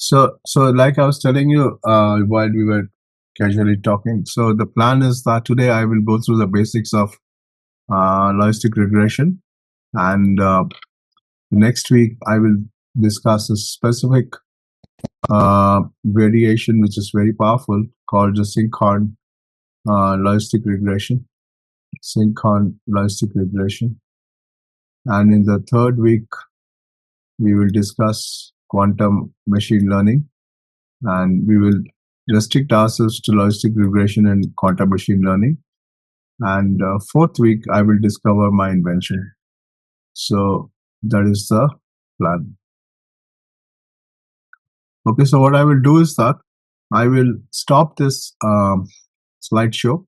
So like I was telling you while we were casually talking, so the plan is that today I will go through the basics of logistic regression, and next week I will discuss a specific variation which is very powerful called the synchron logistic regression. Synchron logistic regression, and in the third week we will discuss quantum machine learning, and we will restrict ourselves to logistic regression and quantum machine learning. And fourth week, I will discover my invention. So that is the plan. Okay, so what I will do is that I will stop this slideshow.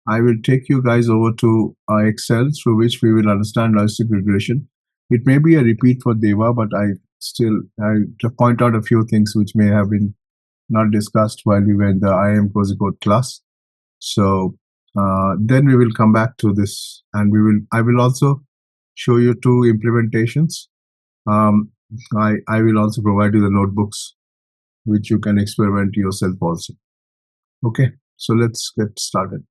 I will take you guys over to Excel, through which we will understand logistic regression. It may be a repeat for Deva, but I to point out a few things which may have been not discussed while we were in the IIM Cozy Code class. So then we will come back to this, and I will also show you two implementations. I will also provide you the notebooks which you can experiment yourself also. Okay, so let's get started.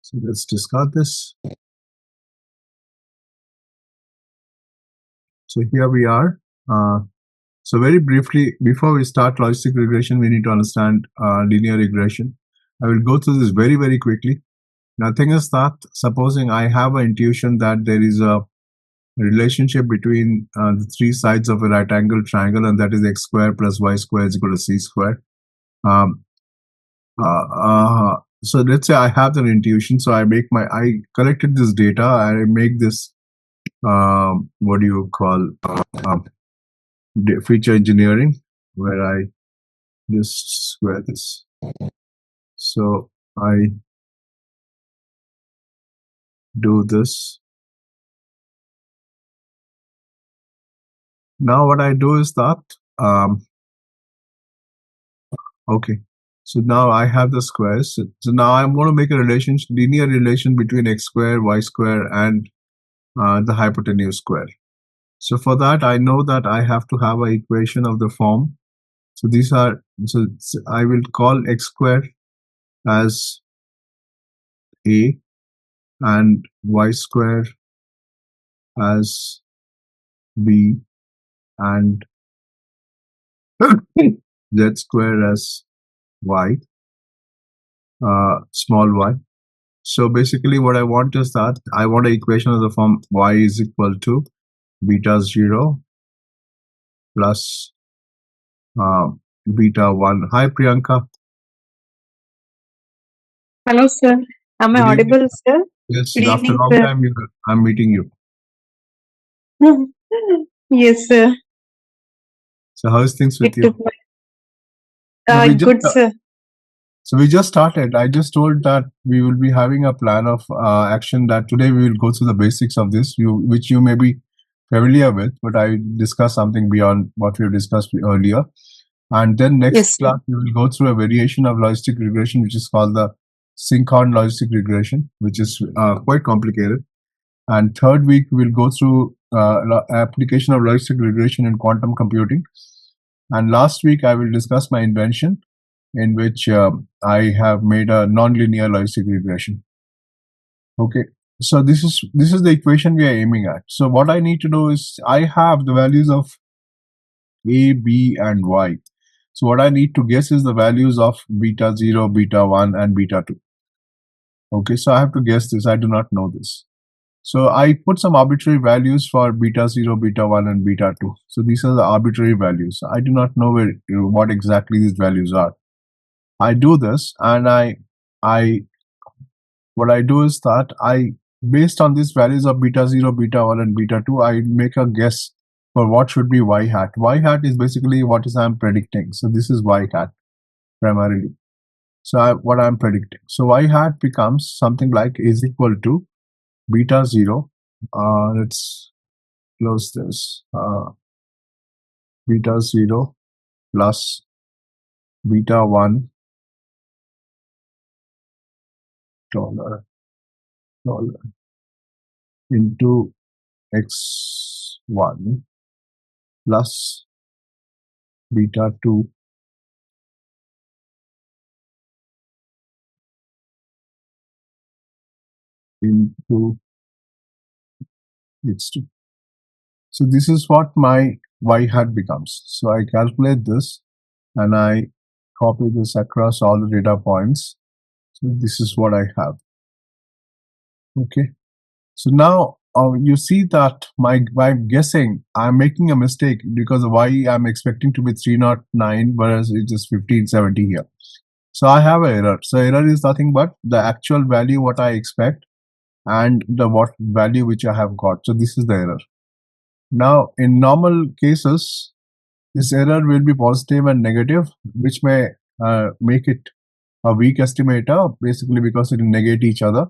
So let's discard this. So here we are. So very briefly, before we start logistic regression, we need to understand linear regression. I will go through this very, very quickly. Now, thing is that supposing I have an intuition that there is a relationship between the three sides of a right angle triangle, and that is x square plus y square is equal to c square. So let's say I have an intuition. So I collected this data. I make this, what do you call, feature engineering, where I just square this. So I do this. Now what I do is that, okay, so now I have the squares. So now I'm going to make a linear relation between x square, y square, and the hypotenuse square. So for that, I know that I have to have an equation of the form. So so I will call x square as a, and y square as b, and z square as y, small y. So basically what I want is that I want an equation of the form y is equal to beta 0 plus beta 1. Hi Priyanka. Hello, sir. Am I Good evening. audible, sir? Yes, Good after a evening, long sir. time I'm meeting you. Yes, sir. So how's things with It you? took my good, sir. So we just started. I just told that we will be having a plan of action, that today we will go through the basics of this, which you may be familiar with, but I discuss something beyond what we have discussed earlier. And then next class, we will go through a variation of logistic regression, which is called the synchron logistic regression, which is quite complicated. And third week, we'll go through application of logistic regression in quantum computing. And last week, I will discuss my invention, in which I have made a nonlinear logistic regression. Okay, so this is the equation we are aiming at. So what I need to do is I have the values of a, b, and y. So what I need to guess is the values of beta 0, beta 1, and beta 2. Okay, so I have to guess this. I do not know this. So I put some arbitrary values for beta 0, beta 1, and beta 2. So these are the arbitrary values. I do not know what exactly these values are. I do this, and what I do is that based on these values of beta 0, beta 1, and beta 2, I make a guess for what should be y hat. Y hat is basically what I'm predicting. So this is y hat primarily. So what I'm predicting. So y hat becomes something like is equal to beta 0. Let's close this. Beta 0 plus beta 1 dollar into x1 plus beta 2 into x2. So this is what my y hat becomes. So I calculate this and I copy this across all the data points. So this is what I have. Okay. So now you see that by guessing, I'm making a mistake because y I'm expecting to be 309, whereas it is 1570 here. So I have an error. So error is nothing but the actual value what I expect and the what value which I have got. So this is the error. Now in normal cases, this error will be positive and negative, which may make it a weak estimator, basically because it will negate each other.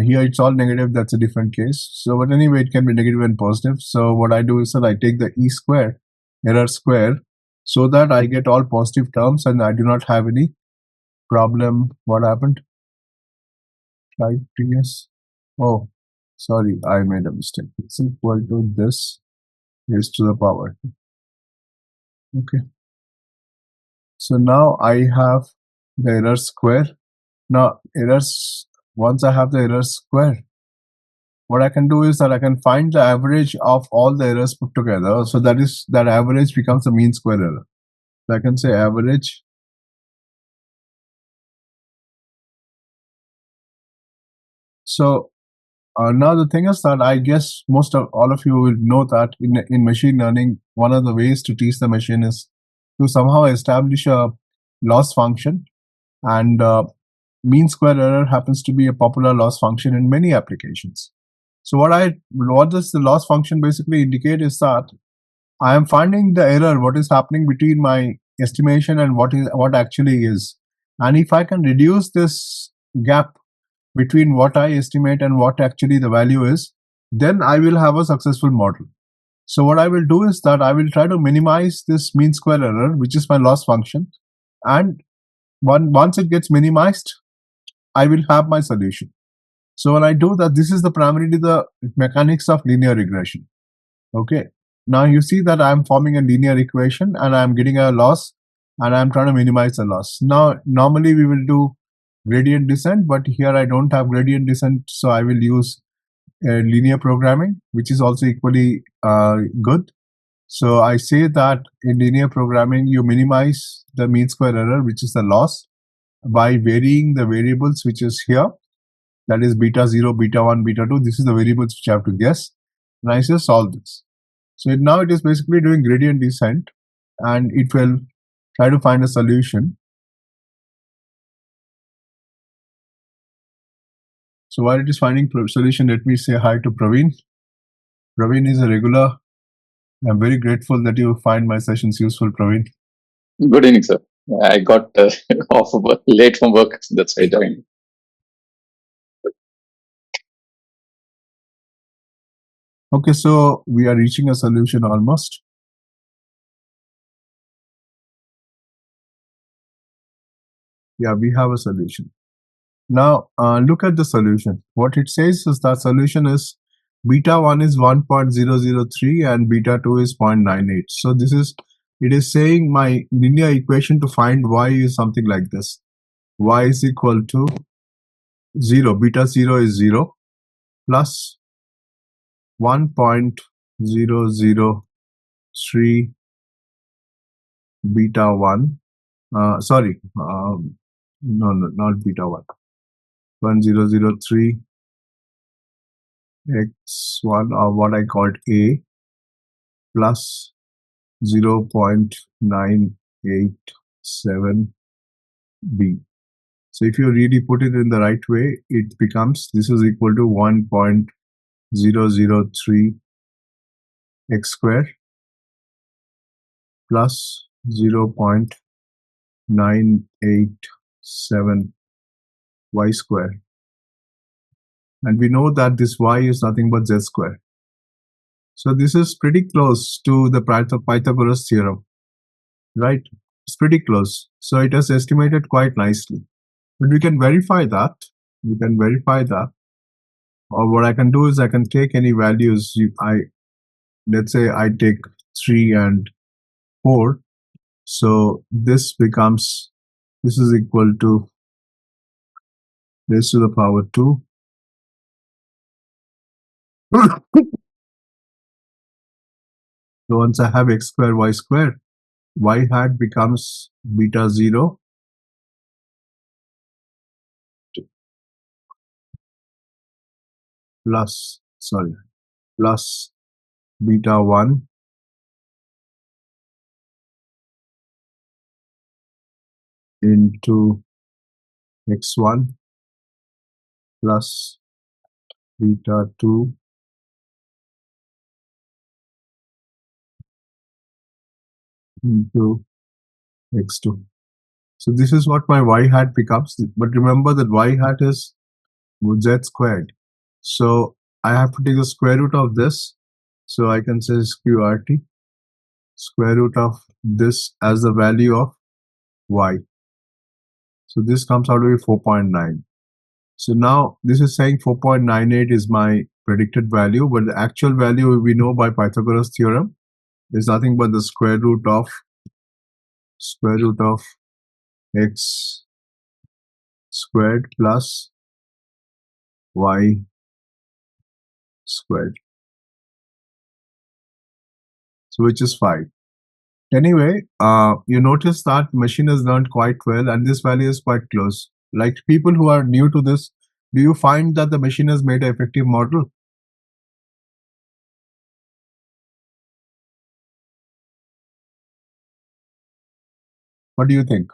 Here it's all negative, that's a different case. So, but anyway, it can be negative and positive. So what I do is that I take the e square, error square, so that I get all positive terms and I do not have any problem. What happened? Right, yes. Oh, sorry, I made a mistake. It's equal to this raised to the power. Okay. So now I have the error square. Now errors, once I have the error square, what I can do is that I can find the average of all the errors put together. So that average becomes the mean square error. So I can say average. So now the thing is that I guess most of all of you will know that in machine learning, one of the ways to teach the machine is to somehow establish a loss function, and mean square error happens to be a popular loss function in many applications. So what does the loss function basically indicate is that I am finding the error, what is happening between my estimation and what actually is. And if I can reduce this gap between what I estimate and what actually the value is, then I will have a successful model. So what I will do is that I will try to minimize this mean square error, which is my loss function. And once it gets minimized, I will have my solution. So when I do that, this is primarily the mechanics of linear regression. Okay. Now you see that I'm forming a linear equation and I'm getting a loss and I'm trying to minimize the loss. Now, normally we will do gradient descent, but here I don't have gradient descent, so I will use linear programming, which is also equally good. So I say that in linear programming, you minimize the mean square error, which is the loss, by varying the variables, which is here. That is beta 0, beta 1, beta 2. This is the variables which I have to guess. And I say solve this. So now it is basically doing gradient descent and it will try to find a solution. So while it is finding solution, let me say hi to Praveen. Praveen is a regular. I'm very grateful that you find my sessions useful, Praveen. Good evening, sir. I got off of work, late from work. That's why I joined. Okay, so we are reaching a solution almost. Yeah, we have a solution. Now, look at the solution. What it says is that solution is beta 1 is 1.003 and beta 2 is 0.98. So it is saying my linear equation to find y is something like this. Y is equal to 0, beta 0 is 0 plus 1.003 beta 1. Sorry, no, not beta 1. 1003 x1, or what I called a, plus 0.987 b. So if you really put it in the right way, it becomes this is equal to 1.003 x square plus 0.987 y square. And we know that this y is nothing but z square. So this is pretty close to the Pythagoras theorem, right? It's pretty close. So it is estimated quite nicely. But we can verify that. We can verify that. Or what I can do is I can take any values. Let's say I take 3 and 4. So this is equal to raised to the power 2. So once I have x square, y square, y hat becomes beta 0 plus beta 1 into x1 plus beta 2 into x2. So this is what my y hat becomes. But remember that y hat is z squared. So I have to take the square root of this. So I can say sqrt, square root of this as the value of y. So this comes out to be 4.9. So now this is saying 4.98 is my predicted value, but the actual value we know by Pythagoras theorem is nothing but the square root of x squared plus y squared. So which is 5. Anyway, you notice that machine has learned quite well and this value is quite close. Like people who are new to this, do you find that the machine has made an effective model? What do you think?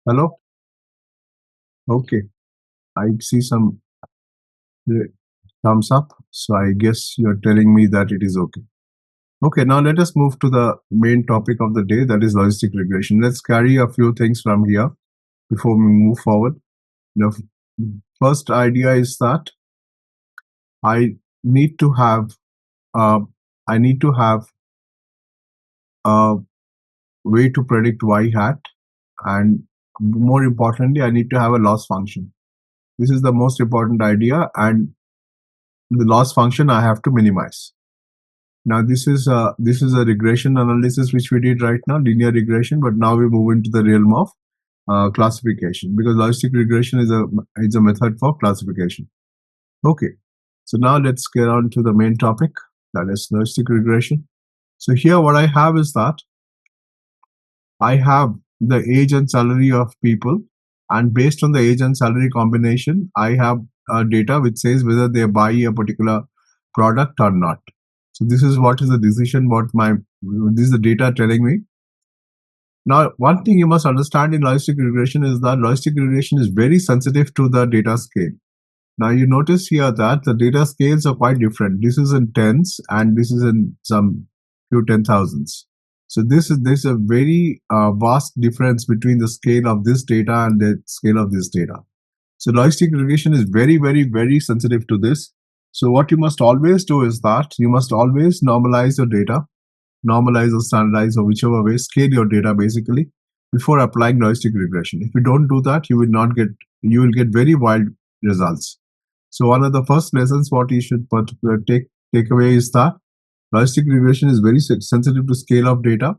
Hello? Okay. I see some thumbs up. So I guess you're telling me that it is okay. Okay, now let us move to the main topic of the day, that is logistic regression. Let's carry a few things from here before we move forward. The first idea is that I need to have a way to predict y hat, and more importantly, I need to have a loss function. This is the most important idea, and the loss function I have to minimize. Now this is a regression analysis which we did right now, linear regression, but now we move into the realm of classification, because logistic regression is a method for classification. Okay, so now let's get on to the main topic, that is logistic regression. So here what I have is that I have the age and salary of people, and based on the age and salary combination, I have data which says whether they buy a particular product or not. So this is what is the decision, this is the data telling me. Now, one thing you must understand in logistic regression is that logistic regression is very sensitive to the data scale. Now you notice here that the data scales are quite different. This is in tens and this is in some few 10,000s. So there's a very vast difference between the scale of this data and the scale of this data. So logistic regression is very, very, very sensitive to this. So what you must always do is that you must always normalize your data, normalize or standardize, or whichever way, scale your data basically before applying logistic regression. If you don't do that, you will get very wild results. So one of the first lessons what you should take away is that logistic regression is very sensitive to scale of data.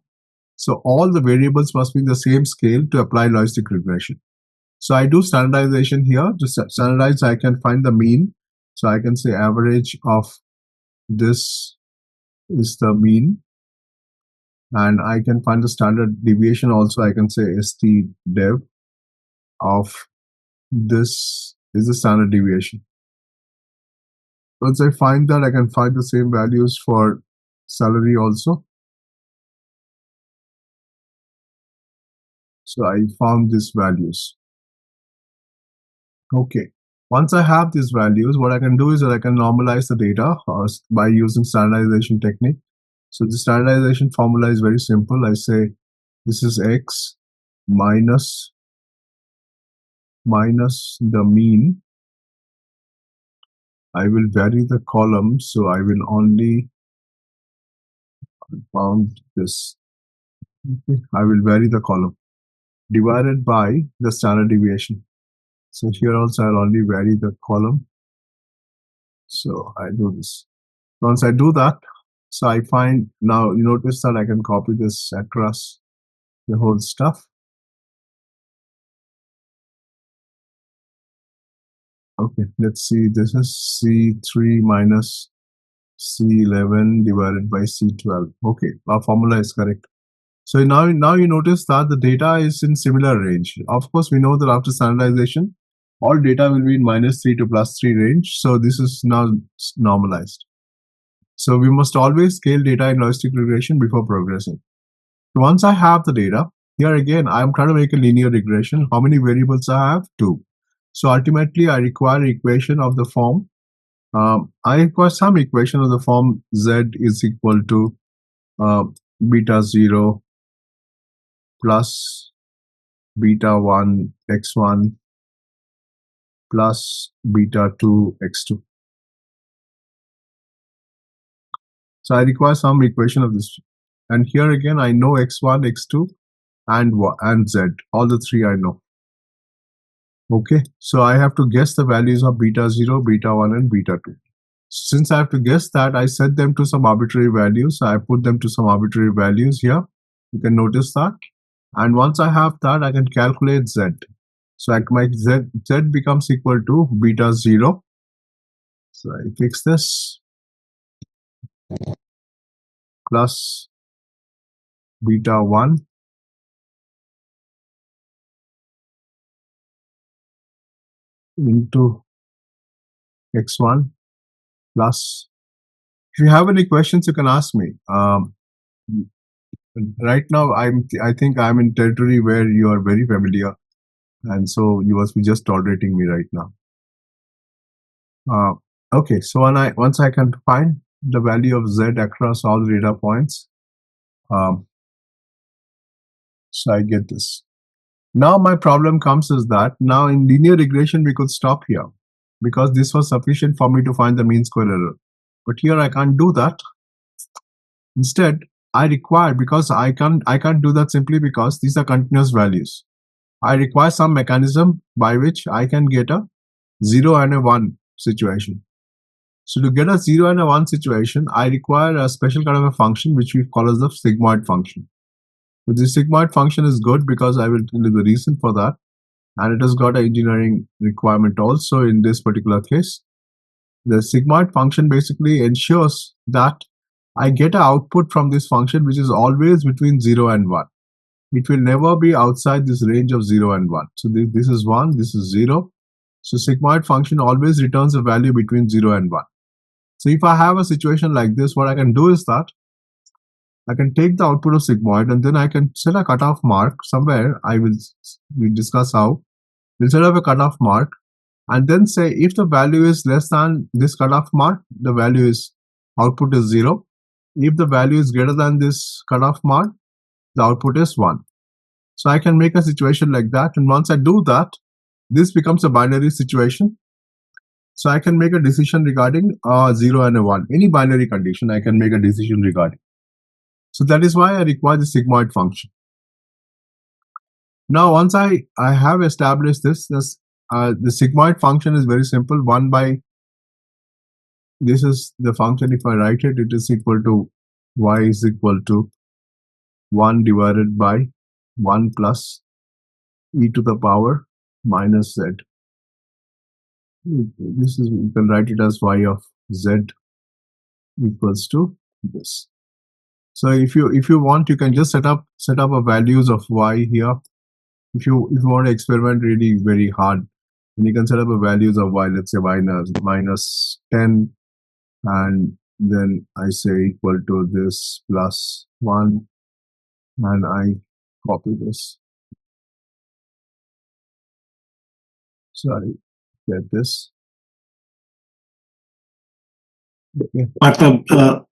So all the variables must be in the same scale to apply logistic regression. So I do standardization here. To standardize, I can find the mean. So I can say average of this is the mean. And I can find the standard deviation also. I can say st dev of this is the standard deviation. Once I find that, I can find the same values for salary also. So I found these values. Okay. Once I have these values, what I can do is that I can normalize the data by using standardization technique. So the standardization formula is very simple. I say this is x minus the mean. I will vary the column, so I will only found this. Okay. I will vary the column divided by the standard deviation. So here also I'll only vary the column. So I do this. Once I do that, So I find now, you notice that I can copy this across the whole stuff. Okay, let's see. This is C3 minus C11 divided by C12. Okay, our formula is correct. So now you notice that the data is in similar range. Of course, we know that after standardization, all data will be in -3 to +3 range. So this is now normalized. So we must always scale data in logistic regression before progressing. Once I have the data, here again, I'm trying to make a linear regression. How many variables I have? 2. So ultimately, I require an equation of the form. I require some equation of the form z is equal to beta 0 plus beta 1 x1 plus beta 2 x2. So I require some equation of this. And here again, I know x1, x2, and z. All the three I know. Okay, so I have to guess the values of beta 0, beta 1, and beta 2. Since I have to guess that, I set them to some arbitrary values. So I put them to some arbitrary values here. You can notice that. And once I have that, I can calculate z. So my z becomes equal to beta 0. So I fix this. Plus beta 1 into x1 plus. If you have any questions, you can ask me. Right now, I think I'm in territory where you are very familiar, and so you must be just tolerating me right now. Okay, so once I can find the value of z across all the data points, so I get this. Now my problem comes is that now in linear regression we could stop here because this was sufficient for me to find the mean square error. But here I can't do that. Instead, I require, because I can't do that simply because these are continuous values. I require some mechanism by which I can get a 0 and a 1 situation. So to get a 0 and a 1 situation, I require a special kind of a function which we call as the sigmoid function. So the sigmoid function is good because I will tell you the reason for that. And it has got an engineering requirement also in this particular case. The sigmoid function basically ensures that I get an output from this function which is always between 0 and 1. It will never be outside this range of 0 and 1. So this is 1, this is 0. So sigmoid function always returns a value between 0 and 1. So if I have a situation like this, what I can do is that I can take the output of sigmoid and then I can set a cutoff mark somewhere. We'll discuss how. We'll set up a cutoff mark and then say if the value is less than this cutoff mark, the value is output is 0. If the value is greater than this cutoff mark, the output is 1. So I can make a situation like that, and once I do that, this becomes a binary situation. So I can make a decision regarding 0 and a 1. Any binary condition I can make a decision regarding. So that is why I require the sigmoid function. Now once I have established this, the sigmoid function is very simple. 1 by, this is the function. If I write it, it is equal to y is equal to 1 divided by 1 plus e to the power minus z. This is, you can write it as y of z equals to this. So if you want, you can just set up a values of y here. If you want to experiment really very hard, then you can set up a values of y. Let's say minus 10, and then I say equal to this plus 1, and I copy this. Sorry, get this. Okay. Partha,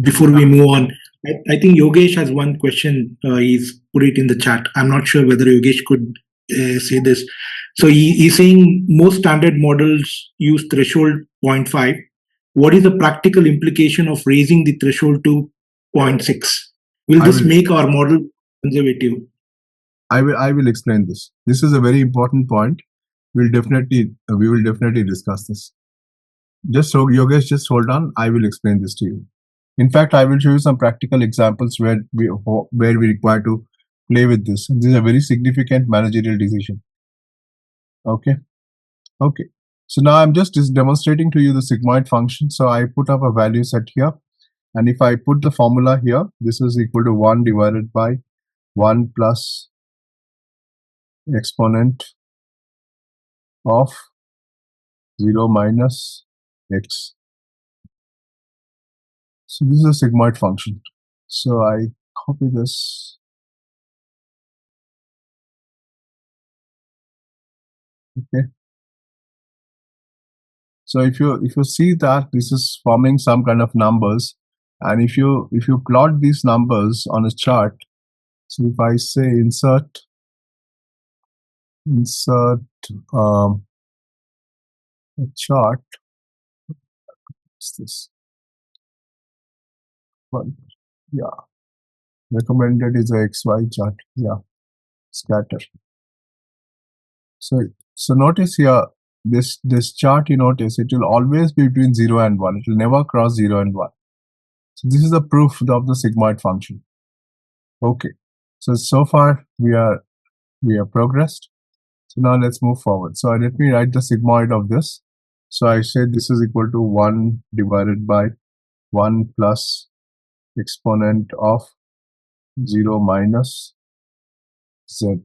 before we move on, I think Yogesh has one question. He's put it in the chat. I'm not sure whether Yogesh could say this. So he's saying most standard models use threshold 0.5. What is the practical implication of raising the threshold to 0.6? Will this make our model conservative? I will explain this. This is a very important point. We will definitely discuss this. Just so Yogesh, just hold on. I will explain this to you. In fact, I will show you some practical examples where we require to play with this. This is a very significant managerial decision. Okay. Okay. So now I'm just demonstrating to you the sigmoid function. So I put up a value set here. And if I put the formula here, this is equal to 1 divided by 1 plus exponent of 0 minus x. So this is a sigmoid function. So I copy this. Okay. So if you see that this is forming some kind of numbers, and if you plot these numbers on a chart, so if I say insert a chart, what's this one? Yeah, recommended is a XY chart. Yeah, scatter. So notice here, this chart, you notice it will always be between 0 and 1. It will never cross 0 and 1. So this is the proof of the sigmoid function. Okay. So far we have progressed. So now let's move forward. So let me write the sigmoid of this. So I said this is equal to 1 divided by 1 plus exponent of 0 minus z.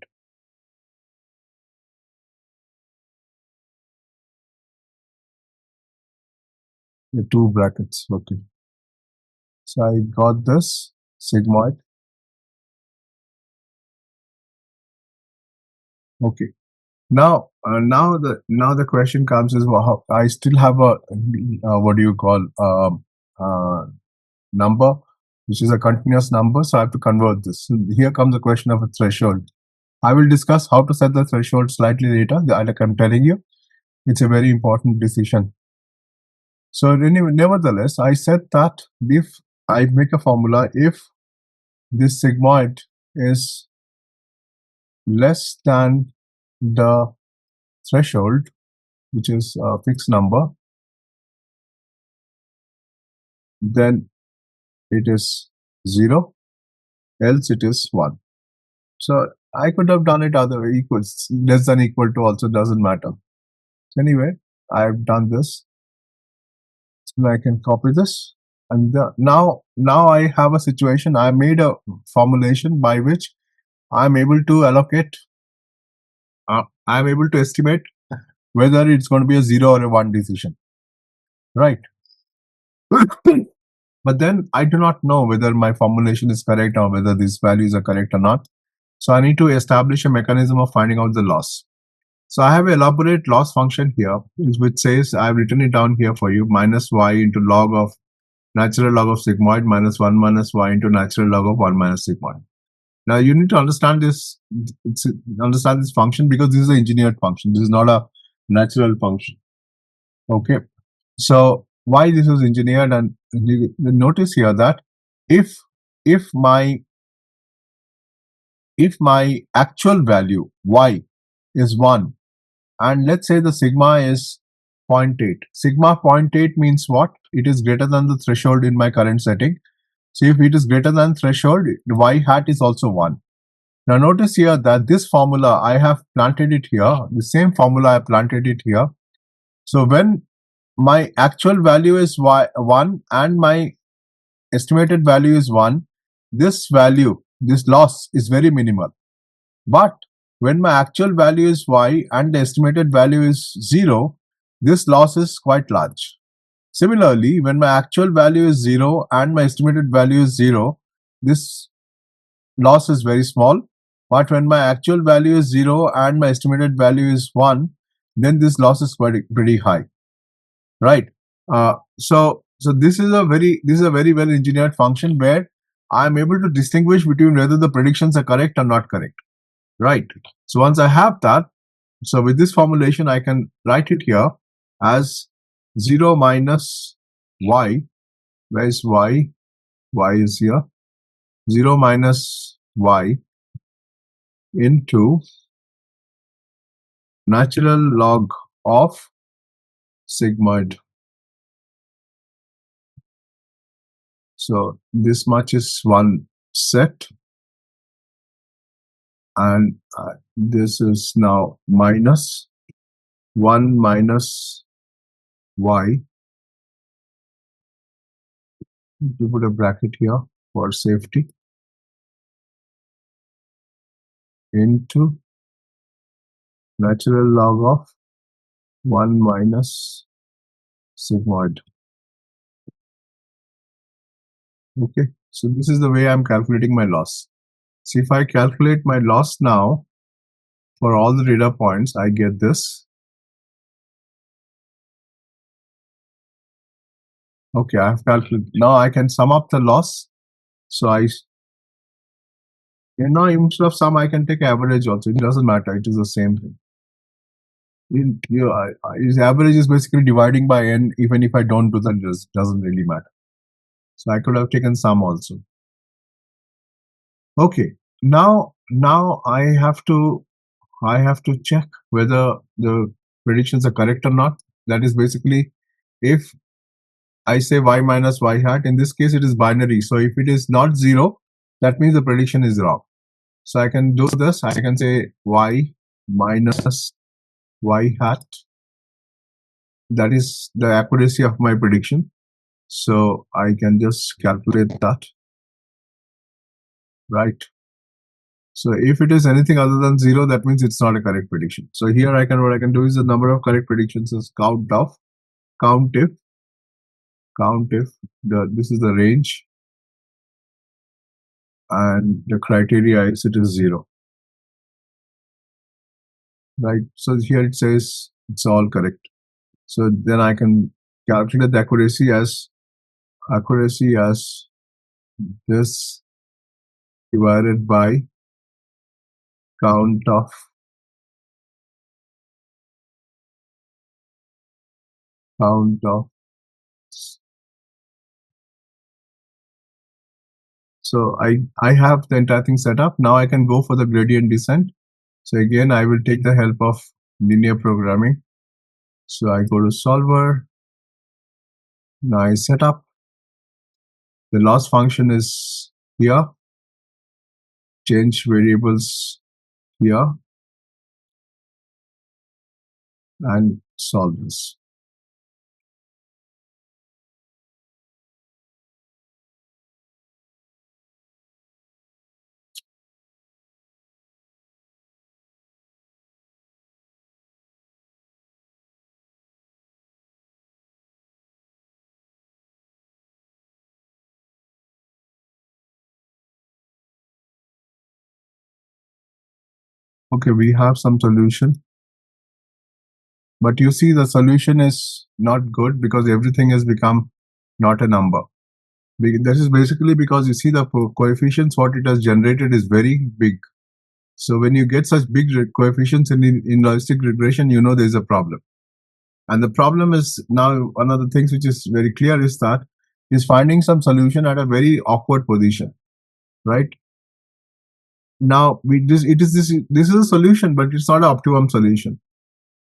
The two brackets. Okay. So I got this sigmoid. Okay. Now the question comes is, well, I still have a what do you call number, which is a continuous number. So I have to convert this. So here comes the question of a threshold. I will discuss how to set the threshold slightly later. Like I'm telling you, it's a very important decision. So anyway, nevertheless, I said that if I make a formula, if this sigmoid is less than the threshold, which is a fixed number, then it is 0, else it is 1. So I could have done it other way, equals, less than equal to also doesn't matter. So anyway, I've done this. So I can copy this. And now I have a situation. I made a formulation by which I'm able to allocate, I'm able to estimate whether it's going to be a 0 or a 1 decision, right? But then I do not know whether my formulation is correct or whether these values are correct or not. So I need to establish a mechanism of finding out the loss. So I have an elaborate loss function here, which says, I've written it down here for you, minus y into log of natural log of sigmoid minus 1 minus y into natural log of 1 minus sigmoid. Now you need to understand this function, because this is an engineered function. This is not a natural function. Okay. So why this is engineered, and you notice here that if my actual value y is 1, and let's say the sigma is 0.8. Sigma 0.8 means what? It is greater than the threshold in my current setting. So if it is greater than threshold, the y hat is also 1. Now notice here that this formula, I have planted it here. The same formula, I planted it here. So when my actual value is 1 and my estimated value is 1, this value, this loss is very minimal. But when my actual value is y and the estimated value is 0, this loss is quite large. Similarly, when my actual value is 0 and my estimated value is 0, this loss is very small. But when my actual value is 0 and my estimated value is 1, then this loss is pretty high, right? So this is a very well engineered function where I am able to distinguish between whether the predictions are correct or not correct, right? So once I have that, so with this formulation, I can write it here as 0 minus y. Where is y? Y is here. 0 minus y into natural log of sigmoid. So this much is one set, and this is now minus 1 minus y. We put a bracket here for safety, into natural log of 1 minus sigmoid. Okay, so this is the way I'm calculating my loss. So if I calculate my loss now for all the data points, I get this. Okay, I have calculated. Now I can sum up the loss. So now instead of sum, I can take average also. It doesn't matter. It is the same thing. Average is basically dividing by n. Even if I don't do that, it doesn't really matter. So I could have taken sum also. Okay, now I have to check whether the predictions are correct or not. That is basically, if I say y minus y hat, in this case it is binary. So if it is not 0, that means the prediction is wrong. So I can do this. I can say y minus y hat. That is the accuracy of my prediction. So I can just calculate that. Right. So if it is anything other than 0, that means it's not a correct prediction. So here what I can do is the number of correct predictions is count if this is the range, and the criteria is it is 0. Right. So here it says it's all correct. So then I can calculate the accuracy as this divided by count of so I have the entire thing set up. Now I can go for the gradient descent. So again, I will take the help of linear programming. So I go to solver. Now I set up. The loss function is here. Change variables here. And solve this. Okay, we have some solution. But you see the solution is not good because everything has become not a number. This is basically because you see the coefficients, what it has generated is very big. So when you get such big coefficients in logistic regression, you know there's a problem. And the problem is now one of the things which is very clear is that is finding some solution at a very awkward position, right? Now this is a solution, but it's not an optimum solution,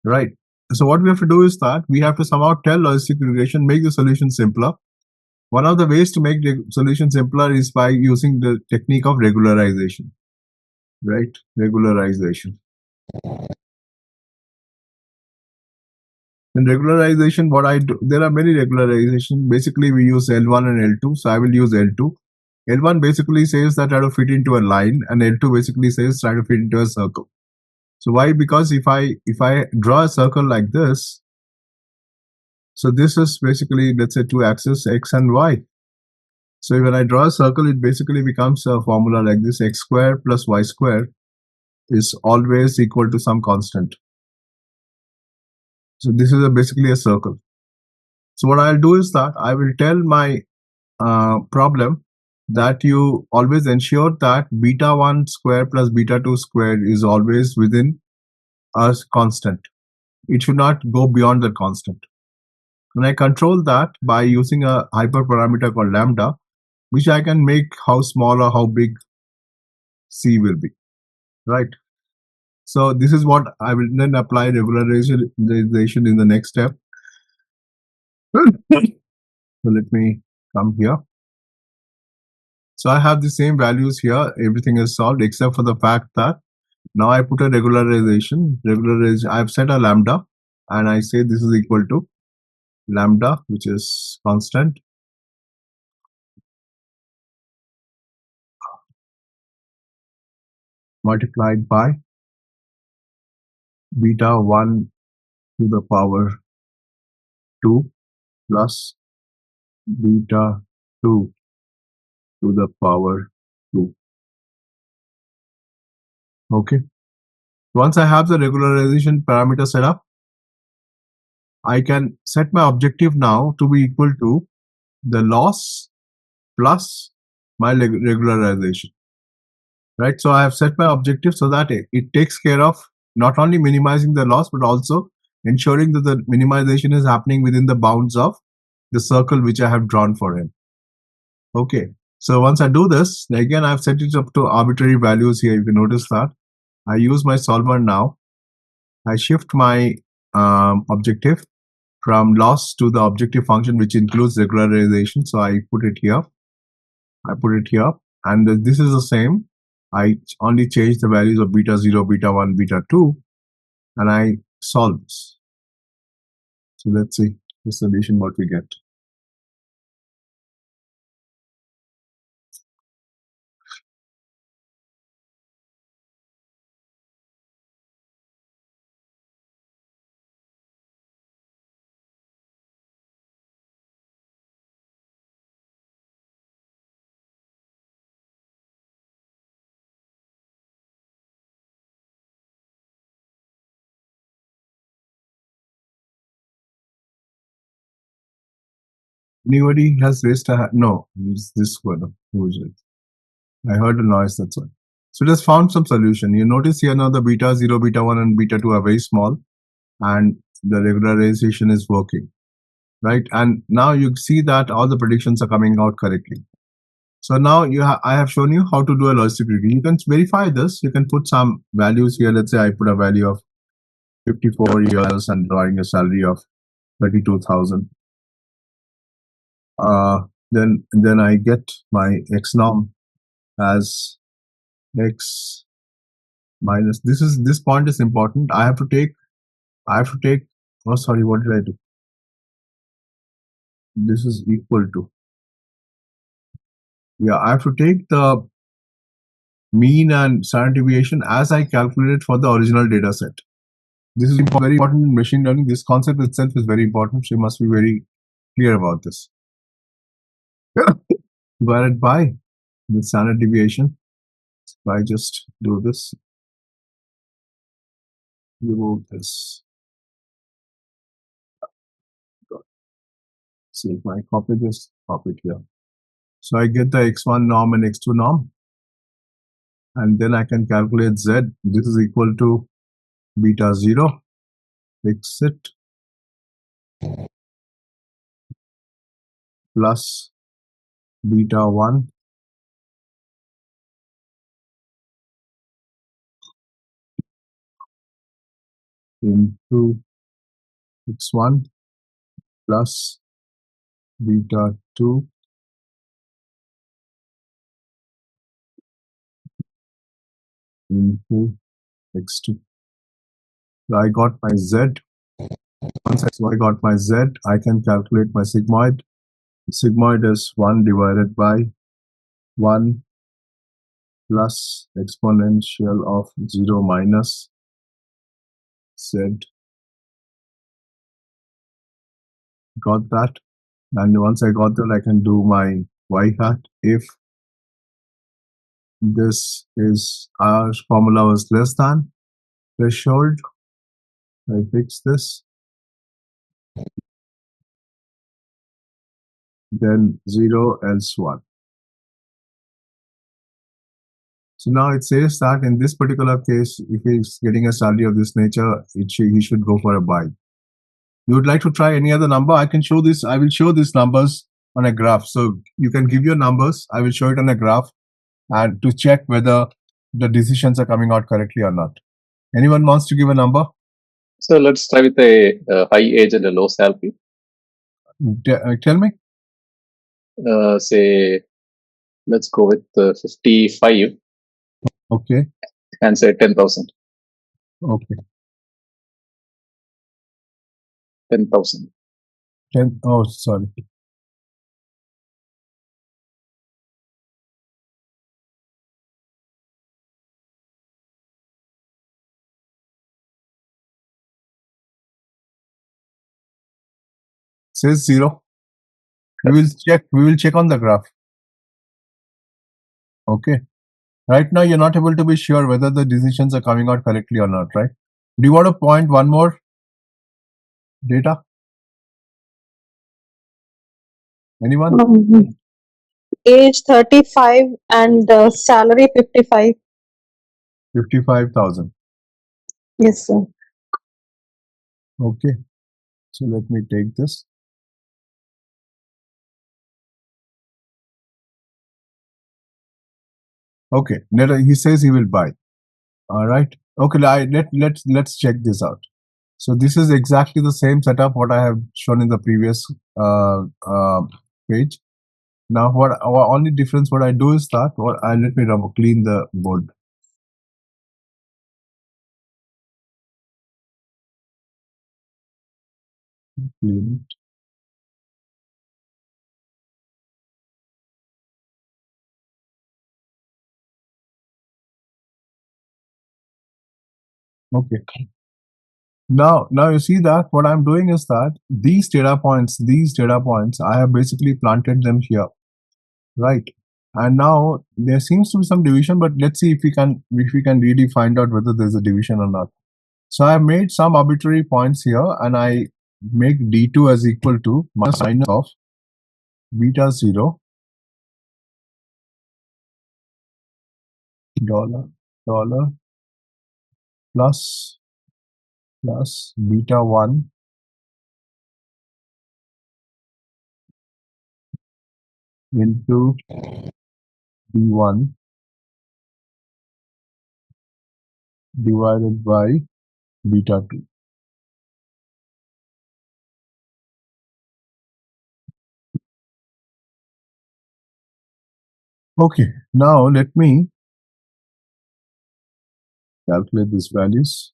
right? So what we have to do is that we have to somehow tell logistic regression, make the solution simpler. One of the ways to make the solution simpler is by using the technique of regularization, right? Regularization. In regularization, what I do, there are many regularization. Basically, we use L1 and L2. So I will use L2. L1 basically says that try to fit into a line, and L2 basically says try to fit into a circle. So why? Because if I draw a circle like this, so this is basically, let's say, two axes, x and y. So when I draw a circle, it basically becomes a formula like this: x square plus y square is always equal to some constant. So this is basically a circle. So what I'll do is that I will tell my problem that you always ensure that beta 1 square plus beta 2 square is always within a constant. It should not go beyond the constant. And I control that by using a hyperparameter called lambda, which I can make how small or how big C will be, right? So this is what I will then apply regularization in the next step. So let me come here. So I have the same values here. Everything is solved except for the fact that now I put a regularization. I've set a lambda and I say this is equal to lambda, which is constant, multiplied by beta 1 to the power 2 plus beta 2 to the power 2. Okay. Once I have the regularization parameter set up, I can set my objective now to be equal to the loss plus my regularization. Right. So I have set my objective so that it takes care of not only minimizing the loss, but also ensuring that the minimization is happening within the bounds of the circle which I have drawn for him. Okay. So once I do this, again, I've set it up to arbitrary values here. You can notice that I use my solver now. I shift my objective from loss to the objective function, which includes regularization. So I put it here. And this is the same. I only change the values of beta 0, beta 1, beta 2, and I solve this. So let's see the solution, what we get. Anybody has raised a hand? No, it's this one. Who is it? I heard a noise, that's why. So just found some solution. You notice here now the beta 0, beta 1, and beta 2 are very small, and the regularization is working, right? And now you see that all the predictions are coming out correctly. So now I have shown you how to do a logistic regression. You can verify this. You can put some values here. Let's say I put a value of 54 years and drawing a salary of 32,000. Then I get my x norm as x minus. This point is important. I have to take. Oh, sorry. What did I do? This is equal to. Yeah, I have to take the mean and standard deviation as I calculated for the original data set. This is very important in machine learning. This concept itself is very important. So you must be very clear about this. Divided by the standard deviation. If I just do this, remove this. See if I copy this, copy it here. So I get the x1 norm and x2 norm. And then I can calculate z. This is equal to beta 0. Fix it. Plus beta 1 into x1 plus beta 2 into x2. So I got my z. Once I got my z, I can calculate my sigmoid. Sigmoid is 1 divided by 1 plus exponential of 0 minus z. Got that. And once I got that, I can do my y hat. If this is our formula was less than threshold, I fix this. Then 0 else 1. So now it says that in this particular case, if he's getting a salary of this nature, he should go for a buy. You would like to try any other number? I can show this. I will show these numbers on a graph. So you can give your numbers. I will show it on a graph and to check whether the decisions are coming out correctly or not. Anyone wants to give a number? So let's try with a high age and a low salary. Tell me. Say Let's go with 55 Okay. and say 10,000. Okay. 10,000. 10. Oh, sorry. Says 0. We will check on the graph. Okay. Right now, you're not able to be sure whether the decisions are coming out correctly or not, right? Do you want to point one more data? Anyone? Age 35 and salary 55. 55,000. Yes, sir. Okay. So let me take this. Okay. He says he will buy. All right. Okay. Let's check this out. So this is exactly the same setup what I have shown in the previous page. Now, our only difference what I do is that let me clean the board. Clean it. Okay. Now you see that what I'm doing is that these data points, I have basically planted them here, right? And now there seems to be some division, but let's see if we can really find out whether there's a division or not. So I have made some arbitrary points here, and I make d2 as equal to minus sign of beta 0 dollar plus beta 1 into d1 divided by beta 2. Okay, now let me calculate these values.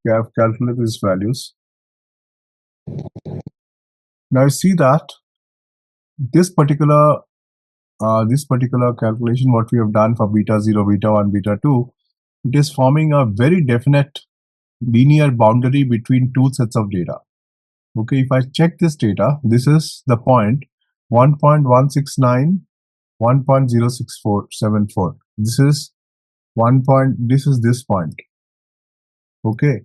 Okay, I've calculated these values. Now you see that this particular calculation, what we have done for beta 0, beta 1, beta 2, it is forming a very definite linear boundary between two sets of data. Okay, if I check this data, this is the point 1.169, 1.06474. This is this point. Okay,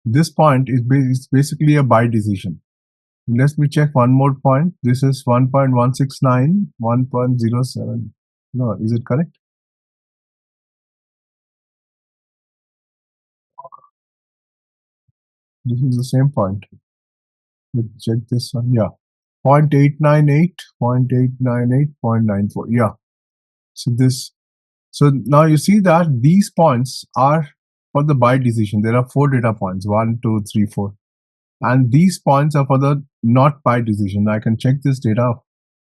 this point is basically a by decision. Let me check one more point. This is 1.169, 1.07. No, is it correct? This is the same point. Let's check this one. Yeah. 0.898, 0.898, 0.94. Yeah. So now you see that these points are for the by decision. There are 4 data points, 1, 2, 3, 4. And these points are for the not by decision. I can check this data,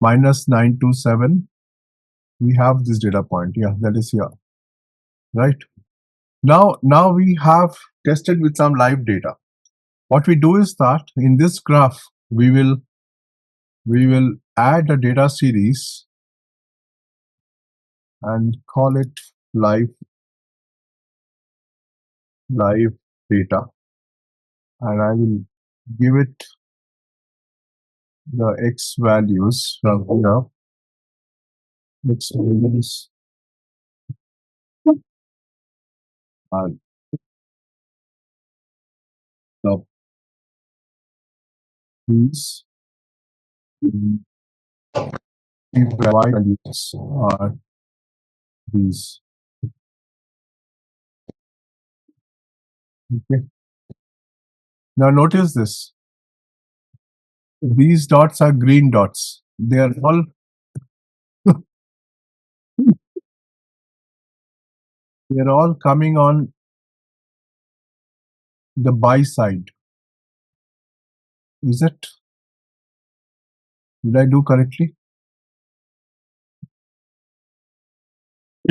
minus 927. We have this data point. Yeah, that is here. Right. Now we have tested with some live data. What we do is that in this graph, we will add a data series and call it live data, and I will give it the x values from here. X values are the these values are these. Okay. Now notice this. These dots are green dots. They are all they're all coming on the buy side. Is it? Did I do correctly?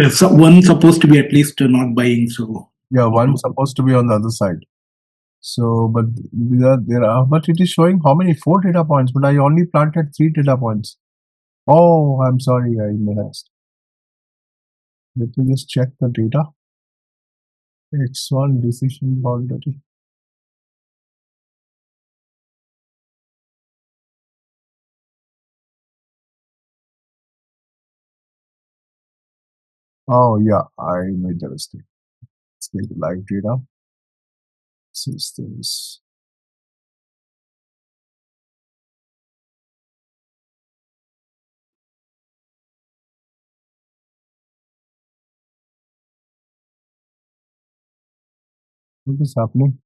So one supposed to be at least not buying. So Yeah, one supposed to be on the other side. So, but but it is showing how many? 4 data points, but I only planted 3 data points. Oh, I'm sorry, I missed. Let me just check the data. X1 decision boundary. Oh yeah, I made the mistake. Let's get the live data. Systems. What is happening?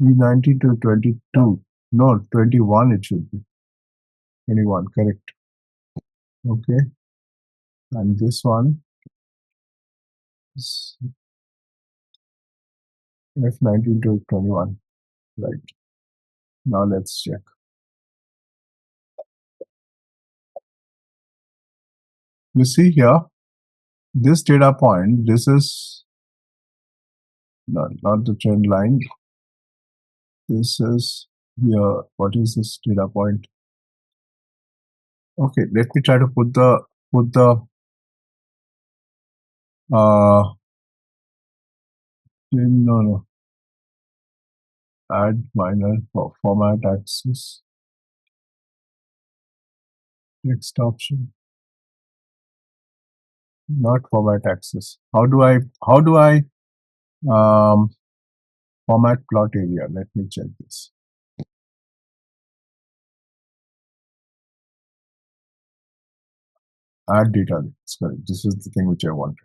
E90 to 22. No, 21 it should be. 21, correct. Okay. And this one is F19 to 21. Right. Now let's check. You see here, this data point, this is not the trend line. This is here. What is this data point? Okay, let me try to put the no, add minor format axis. Next option. Not format axis. How do I format plot area? Let me check this. Add data. That's correct. This is the thing which I wanted.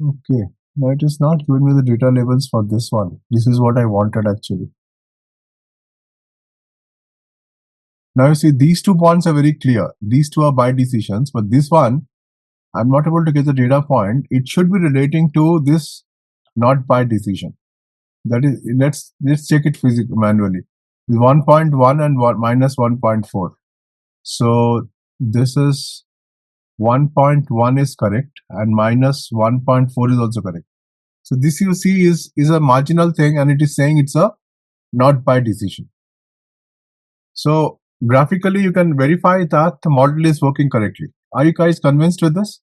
Okay. Now it is not giving me the data labels for this one. This is what I wanted actually. Now you see these 2 points are very clear. These 2 are by decisions, but this one, I'm not able to get the data point. It should be relating to this not by decision. That is, let's check it physically manually. 1.1 and minus 1.4. So this is 1.1 is correct and minus 1.4 is also correct. So this you see is a marginal thing and it is saying it's a not by decision. So graphically you can verify that the model is working correctly. Are you guys convinced with this?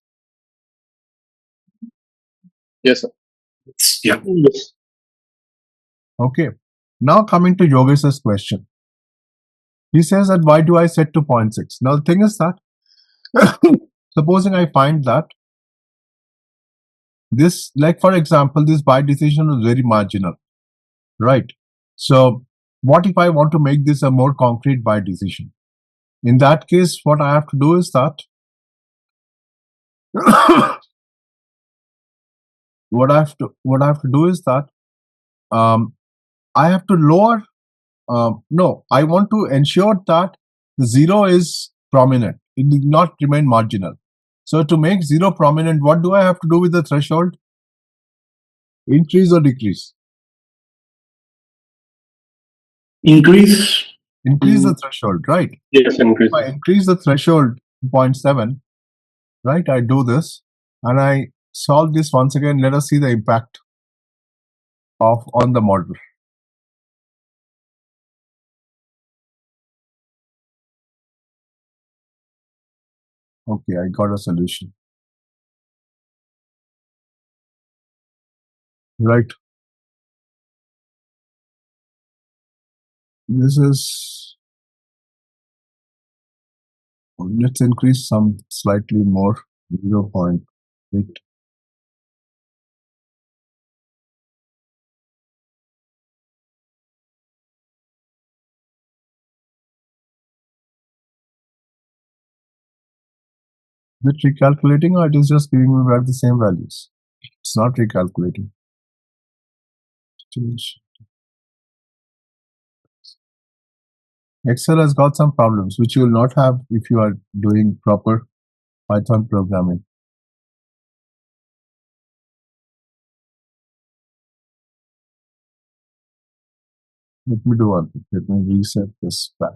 Yes, sir. yeah. Yes. Okay. Now coming to Yogesh's question. He says that why do I set to 0.6? Now the thing is that supposing I find that this, like for example, this by decision is very marginal, right? So what if I want to make this a more concrete by decision? In that case, what I have to do is that what I have to do is that I have to lower. No, I want to ensure that the 0 is prominent. It did not remain marginal. So to make 0 prominent, what do I have to do with the threshold? Increase or decrease? Increase. Increase the threshold, right? Yes, increase. If I increase the threshold to 0.7, right? I do this and I solve this once again. Let us see the impact on the model. Okay, I got a solution. Right. This is, let's increase some slightly more, 0.8. Is it recalculating or it is just giving me back the same values? It's not recalculating. Change. Excel has got some problems which you will not have if you are doing proper Python programming. Let me do one thing. Let me reset this back.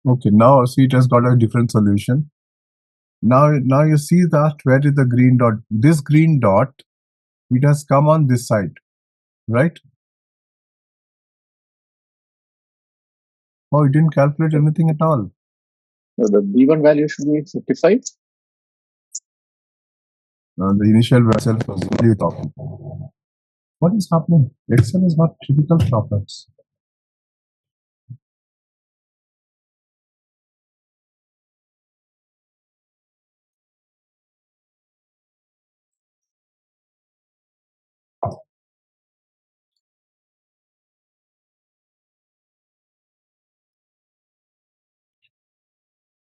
Okay, now see it has got a different solution. Now you see that where is the green dot? This green dot, it has come on this side, right? Oh, it didn't calculate anything at all. So the B1 value should be 55. The initial value was really talking. What is happening? Excel is not typical problems.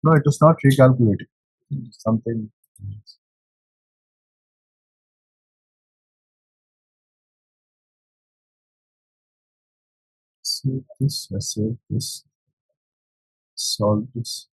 No, it was not recalculating. Something. Save this, save this, solve this.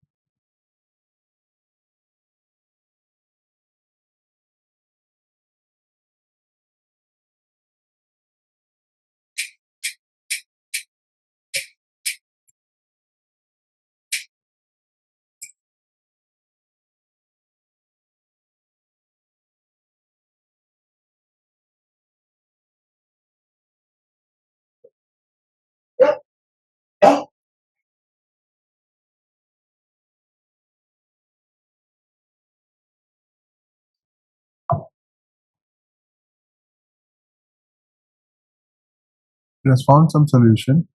It has found some solution.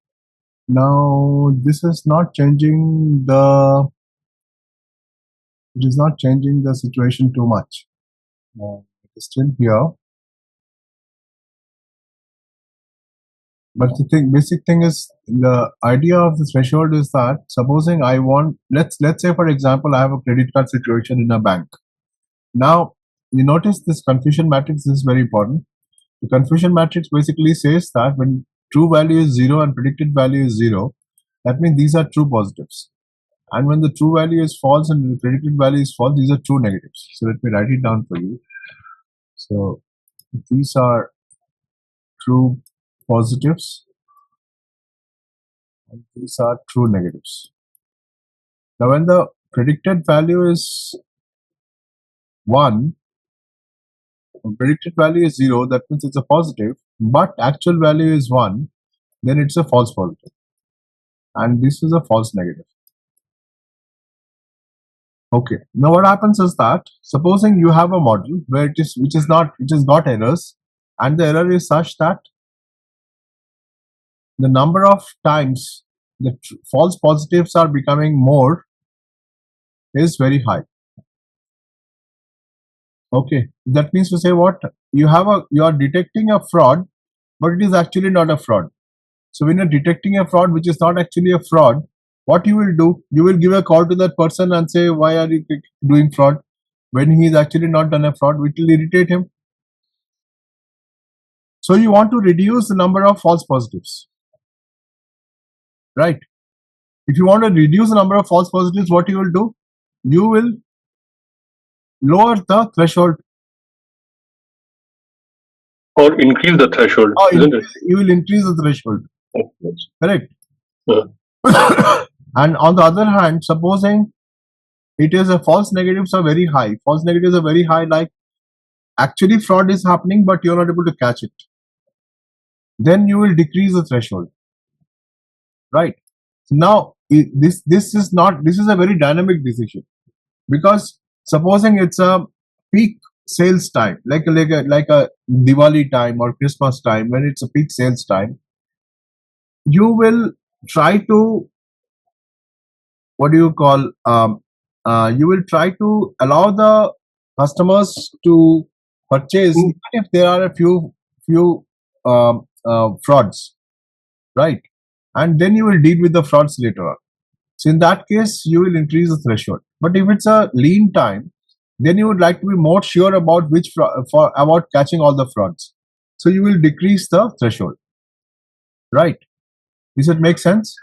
Now this is not changing the. It is not changing the situation too much. It is still here. But the basic thing is, the idea of the threshold is that supposing I want, let's say for example, I have a credit card situation in a bank. Now you notice this confusion matrix is very important. The confusion matrix basically says that when true value is 0 and predicted value is 0, that means these are true positives. And when the true value is false and the predicted value is false, these are true negatives. So let me write it down for you. So these are true positives and these are true negatives. Now when the predicted value is 1, predicted value is 0, that means it's a positive, but actual value is 1, then it's a false positive. And this is a false negative. Okay. Now what happens is that supposing you have a model where it has got errors, and the error is such that the number of times the false positives are becoming more is very high. Okay, that means to say what you are detecting a fraud, but it is actually not a fraud. So when you're detecting a fraud which is not actually a fraud, what you will do, you will give a call to that person and say, why are you doing fraud when he is actually not done a fraud, which will irritate him. So you want to reduce the number of false positives, right? If you want to reduce the number of false positives, what you will do? You will lower the threshold. Or increase the threshold, isn't it? You will increase the threshold. Oh, yes. Correct. Yeah. And on the other hand, supposing it is a false negatives are very high. False negatives are very high, like actually fraud is happening, but you're not able to catch it. Then you will decrease the threshold. Right. Now this is a very dynamic decision, because supposing it's a peak sales time, like a Diwali time or Christmas time, when it's a peak sales time, you will try to you will try to allow the customers to purchase, even if there are a few frauds, right? And then you will deal with the frauds later on. So in that case, you will increase the threshold. But if it's a lean time, then you would like to be more sure about about catching all the frauds. So you will decrease the threshold, right? Does it make sense?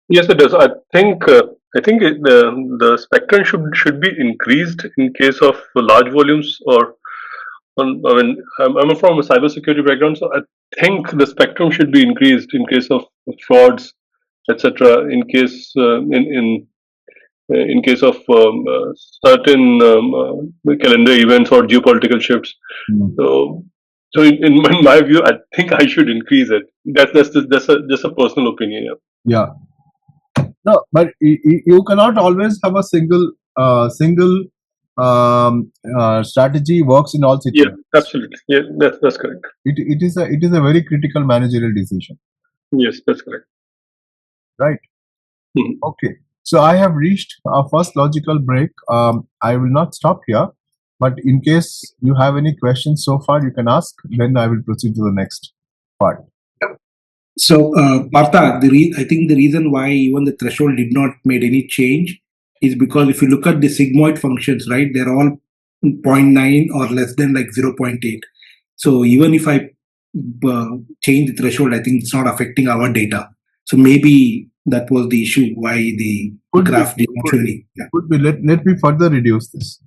Yes, it does. I think the spectrum should be increased in case of large volumes or. I mean, I'm from a cybersecurity background, so I think the spectrum should be increased in case of frauds, etc. In case of certain calendar events or geopolitical shifts. So in my view, I think I should increase it. That's a personal opinion. Yeah. No, but you cannot always have a single strategy works in all situations. Yeah, absolutely. Yeah, that's correct. It is a very critical managerial decision. Yes, that's correct. Right. Mm-hmm. Okay. So I have reached our first logical break. I will not stop here, but in case you have any questions so far, you can ask. Then I will proceed to the next part. So, Partha, I think the reason why even the threshold did not made any change is because if you look at the sigmoid functions, right, they're all 0.9 or less than like 0.8. So even if I change the threshold, I think it's not affecting our data. So maybe that was the issue why the graph did not show any. Yeah. Could be. Let me further reduce this.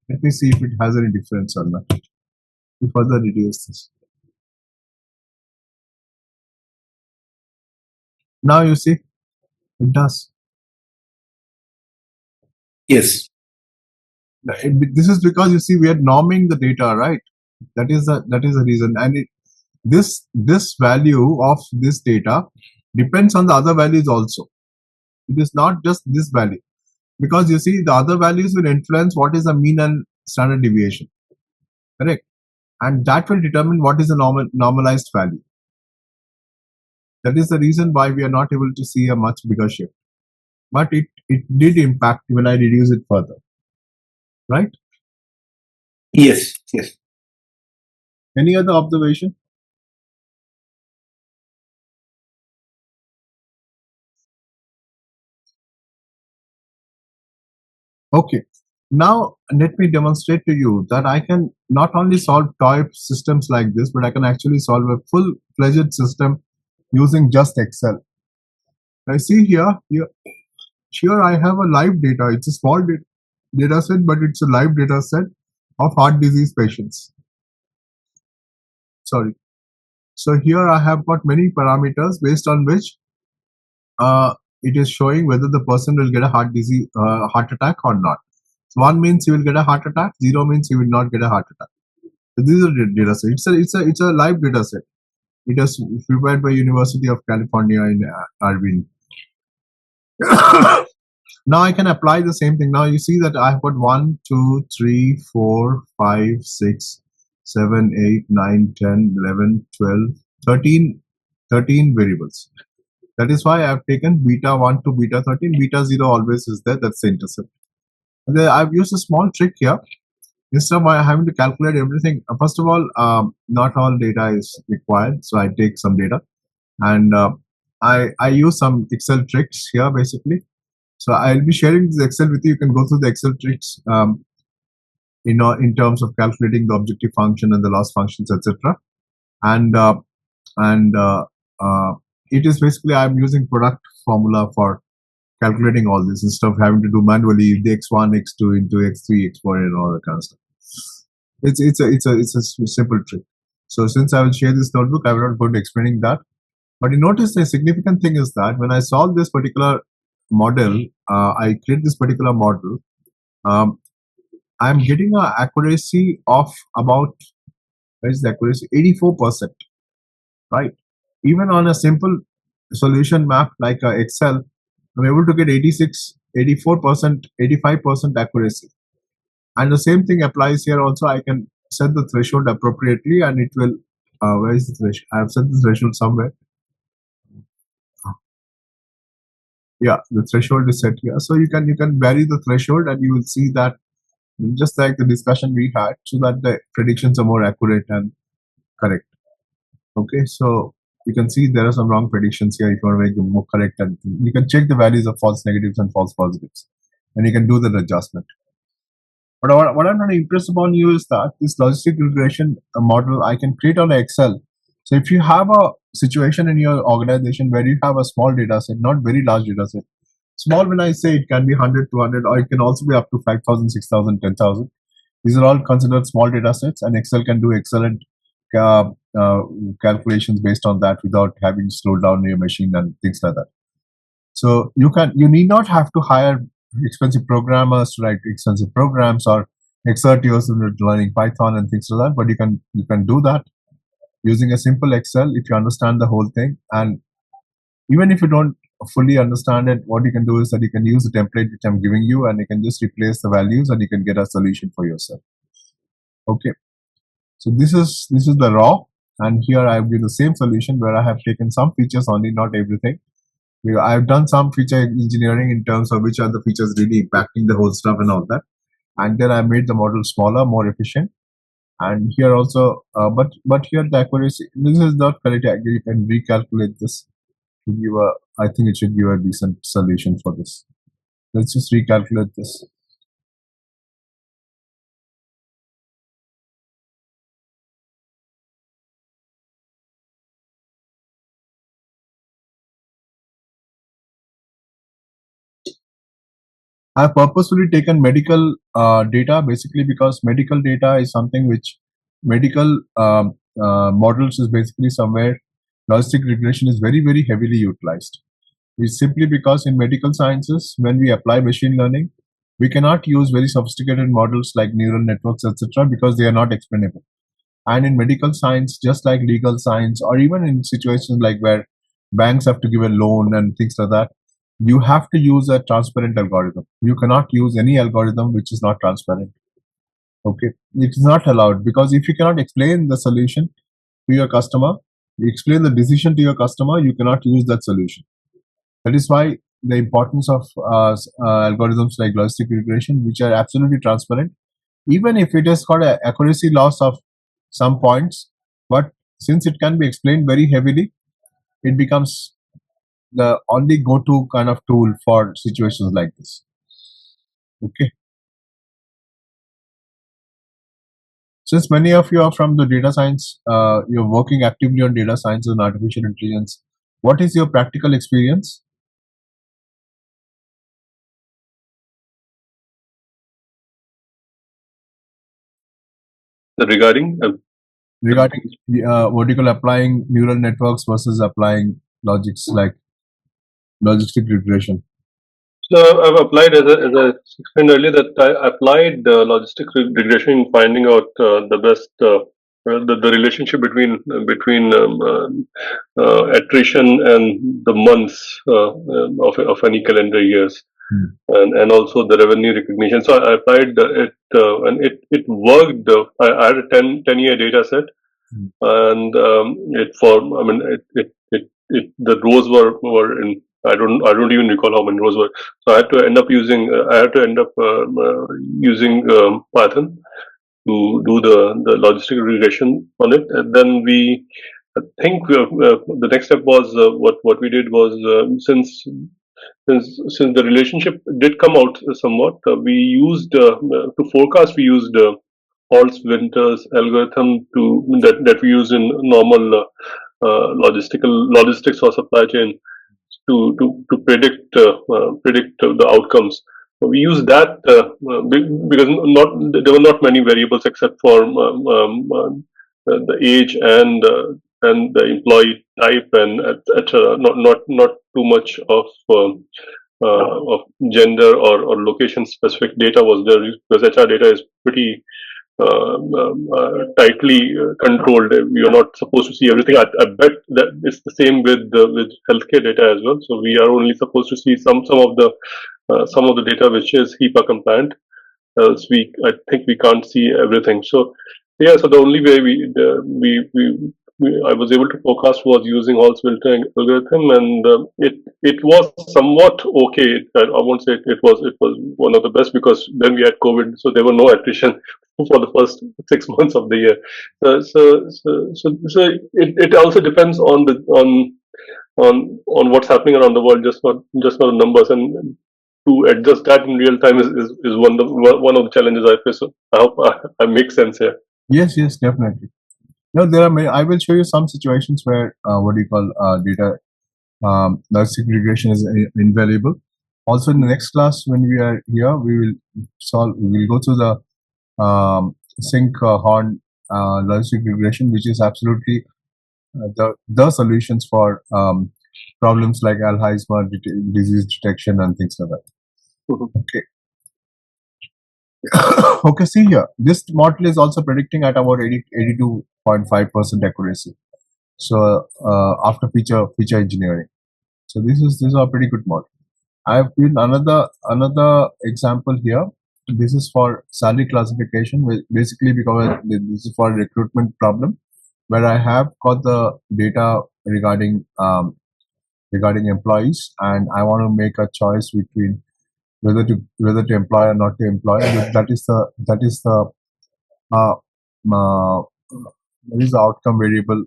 Let me see if it has any difference or not. We further reduce this. Now you see, it does. Yes. This is because you see we are norming the data, right? That is the reason, and this value of this data depends on the other values also. It is not just this value, because you see the other values will influence what is the mean and standard deviation, correct? And that will determine what is the normalized value. That is the reason why we are not able to see a much bigger shift. But it did impact when I reduce it further, right? Yes. Yes. Any other observation? Okay. Now let me demonstrate to you that I can not only solve toy systems like this, but I can actually solve a full-fledged system using just Excel. I see here I have a live data. It's a small data set, but it's a live data set of heart disease patients. Sorry. So here I have got many parameters based on which it is showing whether the person will get a heart attack or not. So 1 means he will get a heart attack, 0 means he will not get a heart attack. So these are the data set. It's a live data set. It is prepared by University of California in Irvine. Now I can apply the same thing. Now you see that I have got 1, 2, 3, 4, 5, 6, 7, 8, 9, 10, 11, 12, 13 variables. That is why I have taken beta 1 to beta 13. Beta 0 always is there. That's the intercept. And then I've used a small trick here. Instead of having to calculate everything, first of all, not all data is required. So I take some data and I use some Excel tricks here basically. So I'll be sharing this Excel with you. You can go through the Excel tricks, in terms of calculating the objective function and the loss functions, etc. And it is basically I'm using product formula for calculating all this instead of having to do manually the x1, x2 into x3, x4, and all that kind of stuff. It's a simple trick. So since I will share this notebook, I will not go into explaining that. But you notice the significant thing is that when I solve this particular model, I create this particular model, I'm getting an accuracy of about, where is the accuracy? 84%, right? Even on a simple solution map like Excel, I'm able to get 86, 84%, 85% accuracy. And the same thing applies here also. I can set the threshold appropriately and it will, where is the threshold? I have set the threshold somewhere. Yeah, the threshold is set here. So you can vary the threshold and you will see that just like the discussion we had, so that the predictions are more accurate and correct. Okay, so you can see there are some wrong predictions here if you want to make them more correct, and you can check the values of false negatives and false positives, and you can do that adjustment. But what I'm trying to impress upon you is that this logistic regression model I can create on Excel. So if you have a situation in your organization where you have a small data set, not very large data set, small when I say it can be 100, 200, or it can also be up to 5,000, 6,000, 10,000. These are all considered small data sets, and Excel can do excellent uh, calculations based on that without having to slow down your machine and things like that. So you need not have to hire expensive programmers to write expensive programs or exert yourself in learning Python and things like that. But you can do that using a simple Excel if you understand the whole thing. And even if you don't fully understand it, what you can do is that you can use the template which I'm giving you, and you can just replace the values, and you can get a solution for yourself. Okay. So this is the raw, and here I have given the same solution where I have taken some features only, not everything. I've done some feature engineering in terms of which are the features really impacting the whole stuff and all that. And then I made the model smaller, more efficient. And here also, but here the accuracy, this is not correct. You can recalculate this to give I think it should give a decent solution for this. Let's just recalculate this. I have purposefully taken medical data basically because medical data is something which medical models is basically somewhere logistic regression is very, very heavily utilized. It's simply because in medical sciences, when we apply machine learning, we cannot use very sophisticated models like neural networks, etc., because they are not explainable. And in medical science, just like legal science, or even in situations like where banks have to give a loan and things like that, you have to use a transparent algorithm. You cannot use any algorithm which is not transparent. Okay, it is not allowed, because if you cannot explain the solution to your customer, you explain the decision to your customer, you cannot use that solution. That is why the importance of algorithms like logistic regression, which are absolutely transparent, even if it has got an accuracy loss of some points, but since it can be explained very heavily, it becomes the only go-to kind of tool for situations like this. Okay. Since many of you are from the data science, you're working actively on data science and artificial intelligence, what is your practical experience? Regarding What you call applying neural networks versus applying logics like logistic regression. so I've applied, as I explained earlier, that I applied logistic regression in finding out the best the relationship between attrition and the months of any calendar years. And also the revenue recognition. So I applied it and it worked. I had a 10-year data set, and the rows were in, I don't even recall how many rows were. So I had to end up using Python to do the logistic regression on it. And then I think the next step was what we did was since the relationship did come out somewhat, we used to forecast. We used Holtz-Winter's algorithm that we use in normal logistics or supply chain to predict the outcomes. We use that because there were not many variables except for the age and the employee type and etc. Not too much of gender or location specific data was there, because HR data is pretty tightly controlled. We are not supposed to see everything. I bet that it's the same with healthcare data as well. So we are only supposed to see some of the data which is HIPAA compliant. Else I think we can't see everything. So yeah, so the only way we I was able to forecast was using Hall's filtering algorithm, and it was somewhat okay. I won't say it was one of the best, because then we had COVID, so there were no attrition for the first 6 months of the year. So it also depends on the on what's happening around the world, just not the numbers, and to adjust that in real time is one of the challenges I face. So I hope I make sense here. Yes, yes, definitely. No, there are many. I will show you some situations where what do you call data logistic regression is invaluable. Also, in the next class, when we are here, we will solve. We will go through the sync horn logistic regression, which is absolutely the solutions for problems like Alzheimer's disease detection and things like that. Okay. Okay, see here, this model is also predicting at about 82.5% accuracy. So after feature engineering, so this is a pretty good model. I have given another example here. This is for salary classification, basically because this is for a recruitment problem, where I have got the data regarding employees, and I want to make a choice between whether to employ or not to employ. That is the uh, uh, that is the outcome variable.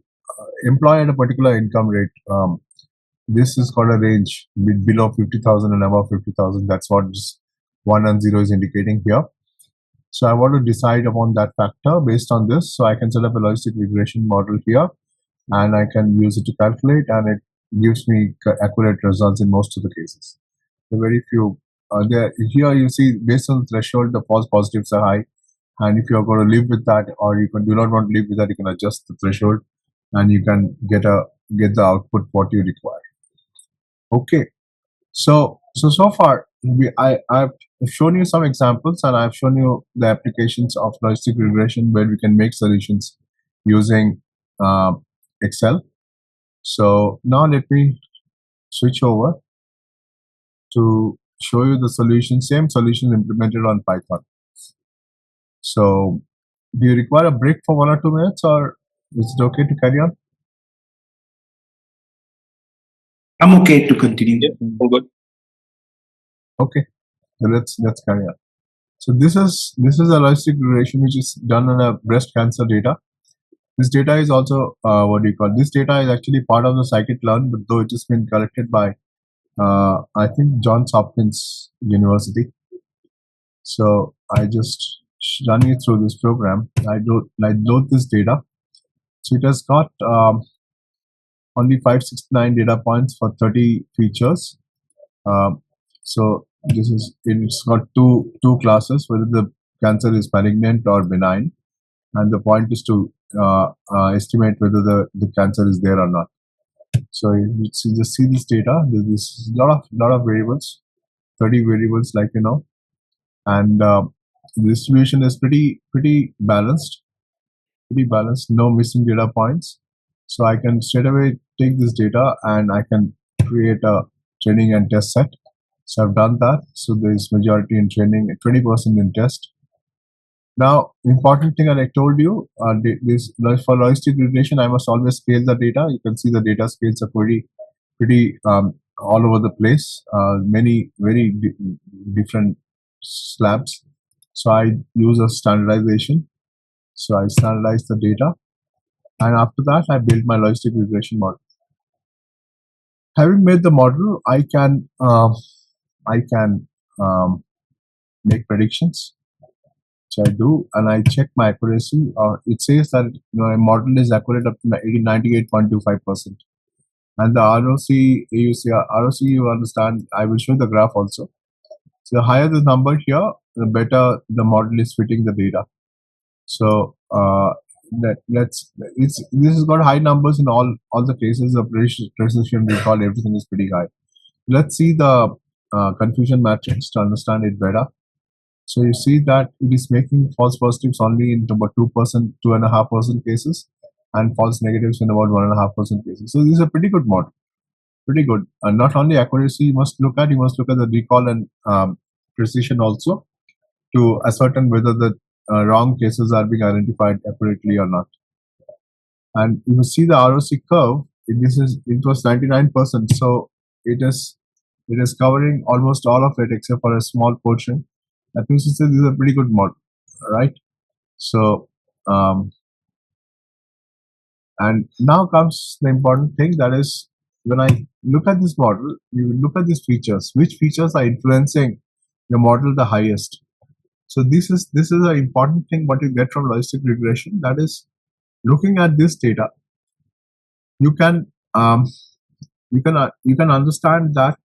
Employ at a particular income rate. This is called a range below 50,000 and above 50,000. That's what this 1 and 0 is indicating here. So I want to decide upon that factor based on this. So I can set up a logistic regression model here, and I can use it to calculate, and it gives me accurate results in most of the cases. So very few. There here you see, based on the threshold, the false positives are high, and if you are going to live with that, or you do not want to live with that, you can adjust the threshold, and you can get the output what you require. Okay, so far I've shown you some examples, and I've shown you the applications of logistic regression where we can make solutions using Excel. So now let me switch over to show you the solution, same solution implemented on Python. So do you require a break for 1 or 2 minutes, or is it okay to carry on? I'm okay to continue. Yeah, all good. Okay, so let's carry on. So this is a logistic regression which is done on a breast cancer data. This data is also what do you call? This data is actually part of the scikit-learn, but though it has been collected by I think Johns Hopkins University. So I just run you through this program. I load this data. So it has got only 569 data points for 30 features. So it's got two classes, whether the cancer is malignant or benign, and the point is to estimate whether the cancer is there or not. So you just see this data. There's a lot of variables, 30 variables, like and the distribution is pretty balanced, no missing data points. So I can straight away take this data and I can create a training and test set. So I've done that. So there's majority in training, 20% in test. Now, important thing that I told you, this for logistic regression, I must always scale the data. You can see the data scales are pretty all over the place. Many very different slabs. So I use a standardization. So I standardize the data, and after that, I build my logistic regression model. Having made the model, I can make predictions. So I do, and I check my accuracy. It says that my model is accurate up to 98.25%. And the ROC, you understand, I will show the graph also. So the higher the number here, the better the model is fitting the data. So this has got high numbers in all the cases of precision recall. Everything is pretty high. Let's see the confusion matrix to understand it better. So you see that it is making false positives only in about 2%, 2.5% cases, and false negatives in about 1.5% cases. So this is a pretty good model, pretty good. And not only accuracy, you must look at the recall and precision also, to ascertain whether the wrong cases are being identified accurately or not. And you see the ROC curve. It was 99%, so it is covering almost all of it except for a small portion. That means this is a pretty good model, right? So and now comes the important thing, that is, when I look at this model, you look at these features. Which features are influencing your model the highest? So this is an important thing what you get from logistic regression. That is, looking at this data, you can you can understand that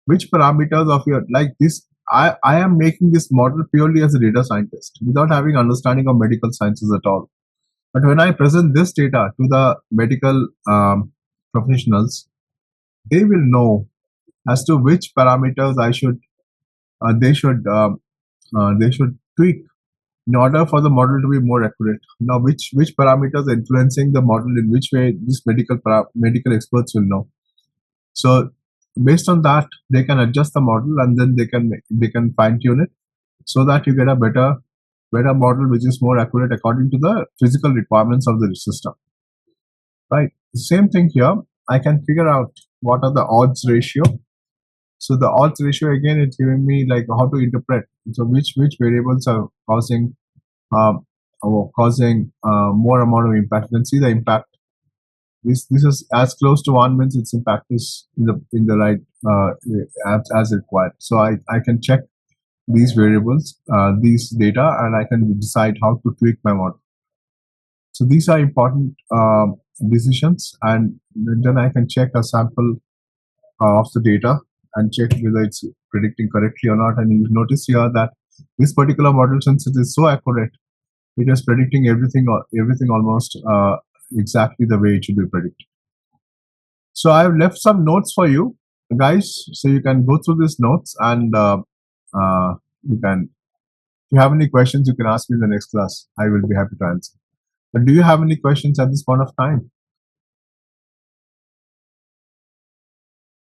which parameters of your, like this. I am making this model purely as a data scientist without having understanding of medical sciences at all. But when I present this data to the medical professionals, they will know as to which parameters they should tweak in order for the model to be more accurate. Now, which parameters are influencing the model in which way, these medical experts will know. So based on that, they can adjust the model, and then they can fine tune it so that you get a better model which is more accurate according to the physical requirements of the system. Right. Same thing here. I can figure out what are the odds ratio. So the odds ratio, again, it's giving me like how to interpret. So which variables are causing more amount of impact. You can see the impact. This is as close to 1 means its impact is in the right as required. So I can check these variables, these data, and I can decide how to tweak my model. So these are important decisions, and then I can check a sample of the data and check whether it's predicting correctly or not. And you notice here that this particular model, since it is so accurate, it is predicting everything almost exactly the way it should be predicted. So I have left some notes for you guys, so you can go through these notes, and you can, if you have any questions, you can ask me in the next class. I will be happy to answer. But do you have any questions at this point of time?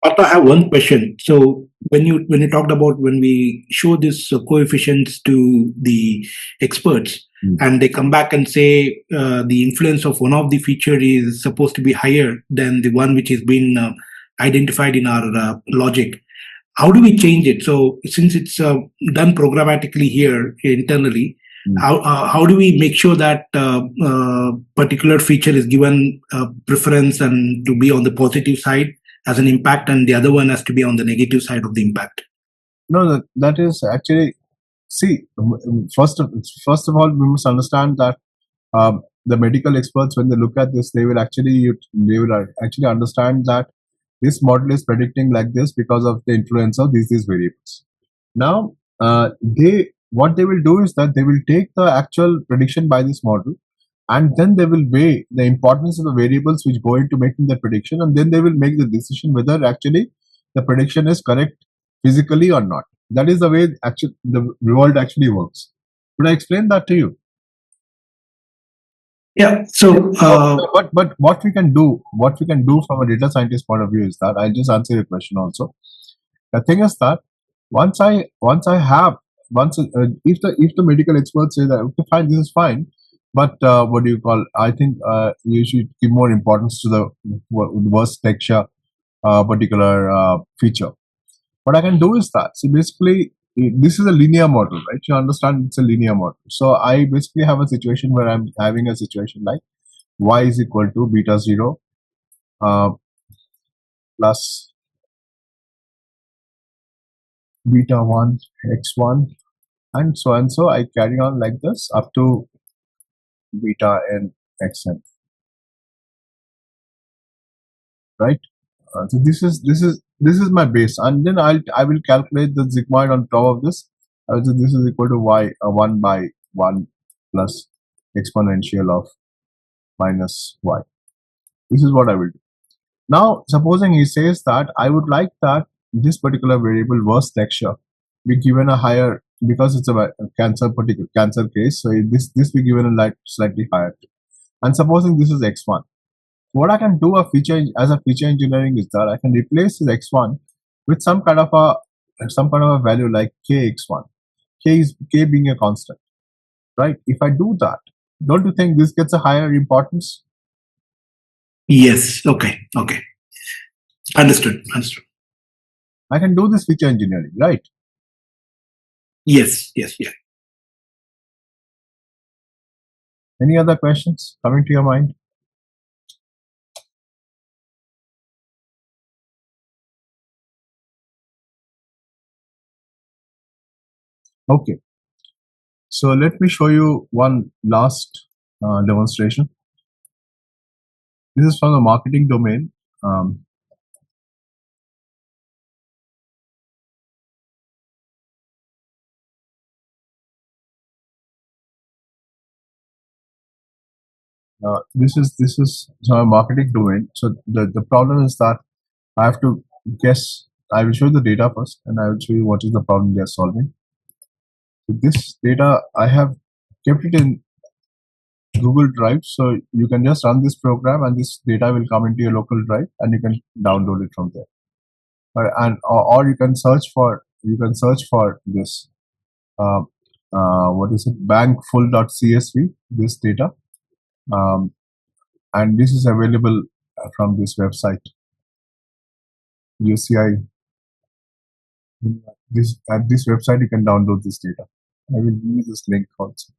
Artha, I have one question. So when you talked about when we show this coefficients to the experts, and they come back and say the influence of one of the feature is supposed to be higher than the one which has been identified in our logic, how do we change it? So since it's done programmatically here internally, how do we make sure that particular feature is given preference and to be on the positive side as an impact, and the other one has to be on the negative side of the impact? No, that is actually, see, first of all, we must understand that the medical experts, when they look at this, they will actually understand that this model is predicting like this because of the influence of these variables. Now, what they will do is that they will take the actual prediction by this model, and then they will weigh the importance of the variables which go into making the prediction, and then they will make the decision whether actually the prediction is correct physically or not. That is the way actually the world actually works. Could I explain that to you? Yeah. So, but what we can do from a data scientist point of view is that, I'll just answer your question also. The thing is that if the medical experts say that, okay, fine, this is fine, but what do you call? I think you should give more importance to the worst texture particular feature. What I can do is that, so basically, this is a linear model, right? You understand it's a linear model. So I basically have a situation where I'm having a situation like y is equal to beta 0 plus beta 1 x1, and so and so. I carry on like this up to beta n xn, right? So this is my base, and then I will calculate the sigmoid on top of this. So this is equal to y 1 by 1 plus exponential of minus y. This is what I will do. Now, supposing he says that I would like that this particular variable worst texture be given a higher, because it's a cancer case. So this be given a slightly higher. And supposing this is x1. What I can do as a feature engineering is that I can replace this x1 with some kind of a value like kx1. K being a constant, right? If I do that, don't you think this gets a higher importance? Yes. Okay. Okay. Understood. Understood. I can do this feature engineering, right? Yes. Yes. Yeah. Any other questions coming to your mind? Okay. So let me show you one last demonstration. This is from the marketing domain. This is a marketing domain. So the problem is that I have to guess. I will show you the data first, and I will show you what is the problem they are solving. So this data I have kept it in Google Drive, so you can just run this program, and this data will come into your local drive, and you can download it from there. Or you can search for this. What is it? Bankfull.csv. This data. And this is available from this website, UCI. At this website you can download this data. I will give you this link also.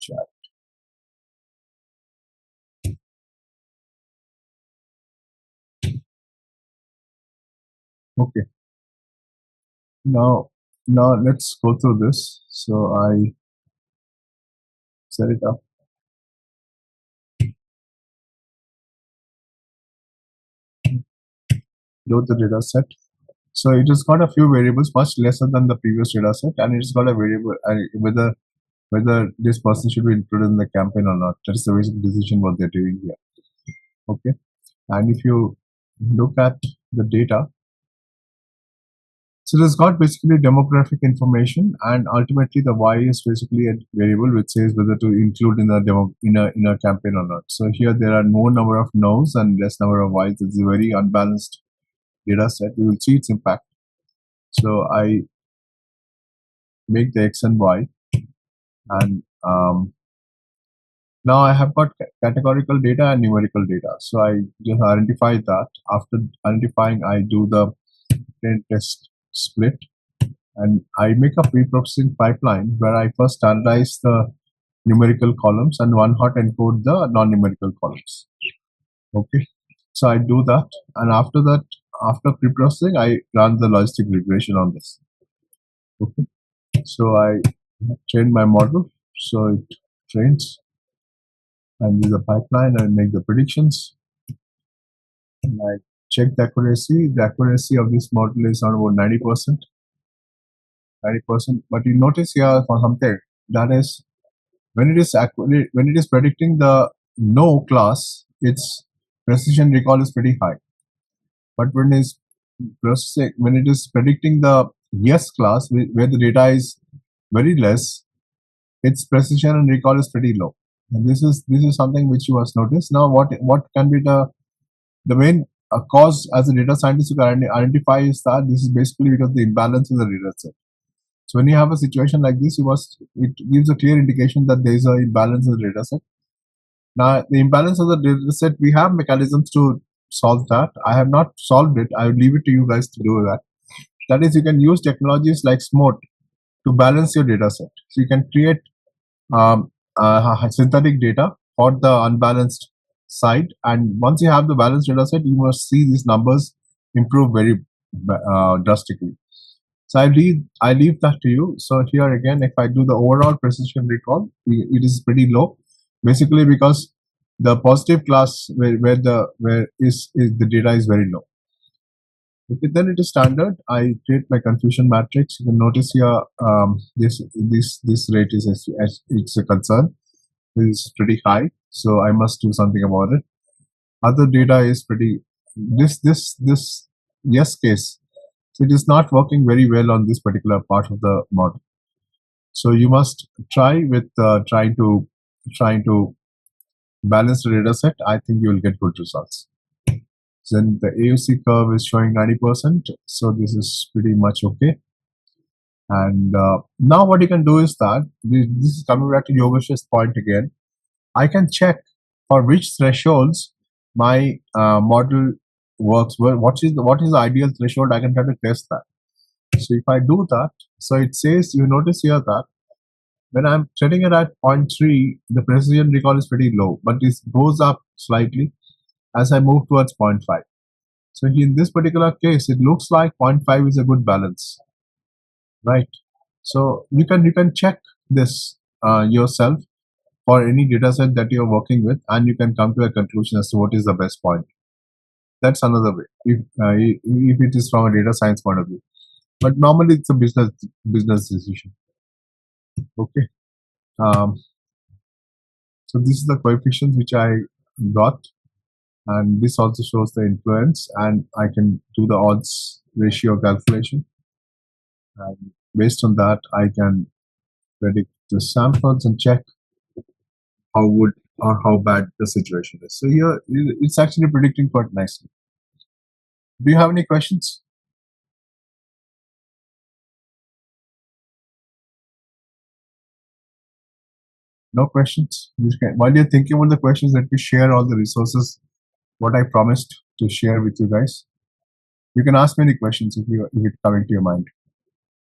Chat. Okay. Now let's go through this. So I set it up. Load the data set. So it has got a few variables, much lesser than the previous data set, and it's got a variable whether this person should be included in the campaign or not. That is the basic decision what they're doing here. Okay, and if you look at the data, so it has got basically demographic information, and ultimately the Y is basically a variable which says whether to include in a campaign or not. So here there are more number of no's and less number of Y's. It's a very unbalanced data set. You will see its impact. So I make the X and Y, and now I have got categorical data and numerical data. So I just identify that. After identifying, I do the plain test split, and I make a pre-processing pipeline where I first standardize the numerical columns and one hot encode the non-numerical columns. Okay, so I do that, and after that, after pre-processing, I run the logistic regression on this. Okay, so I train my model, so it trains, and use the pipeline and make the predictions, and I check the accuracy. The accuracy of this model is around about 90%. 90%. But you notice here for something that is when it is predicting the no class, its precision recall is pretty high. But when it is predicting the yes class, where the data is very less, its precision and recall is pretty low. And this is something which you must notice. Now, what can be the main cause as a data scientist you can identify is that this is basically because of the imbalance in the data set. So when you have a situation like this, it gives a clear indication that there is an imbalance in the data set. Now, the imbalance of the data set, we have mechanisms to solve that. I have not solved it. I will leave it to you guys to do that. That is, you can use technologies like SMOT to balance your data set. So you can create synthetic data for the unbalanced side, and once you have the balanced data set, you must see these numbers improve very drastically. So I leave that to you. So here again, if I do the overall precision recall, it is pretty low, basically because the positive class where the data is very low. Okay, then it is standard. I create my confusion matrix. You can notice here this rate is it's a concern. It is pretty high, so I must do something about it. Other data is pretty this yes case. So it is not working very well on this particular part of the model. So you must try with trying to balance the data set. I think you will get good results. Then the AUC curve is showing 90%, so this is pretty much okay. And now what you can do is that, this is coming back to Yogesh's point again, I can check for which thresholds my model works. Well, what is the ideal threshold? I can try to test that. So if I do that, so it says, you notice here that when I'm setting it at 0.3, the precision recall is pretty low, but it goes up slightly as I move towards 0.5. So in this particular case, it looks like 0.5 is a good balance, right? So you can check this yourself for any data set that you're working with, and you can come to a conclusion as to what is the best point. That's another way, if it is from a data science point of view. But normally it's a business decision. Okay. So this is the coefficients which I got, and this also shows the influence, and I can do the odds ratio calculation, and based on that I can predict the samples and check how good or how bad the situation is. So here it's actually predicting quite nicely. Do you have any questions? No questions? While you're thinking about the questions, let me share all the resources, what I promised to share with you guys. You can ask me any questions if it come into your mind.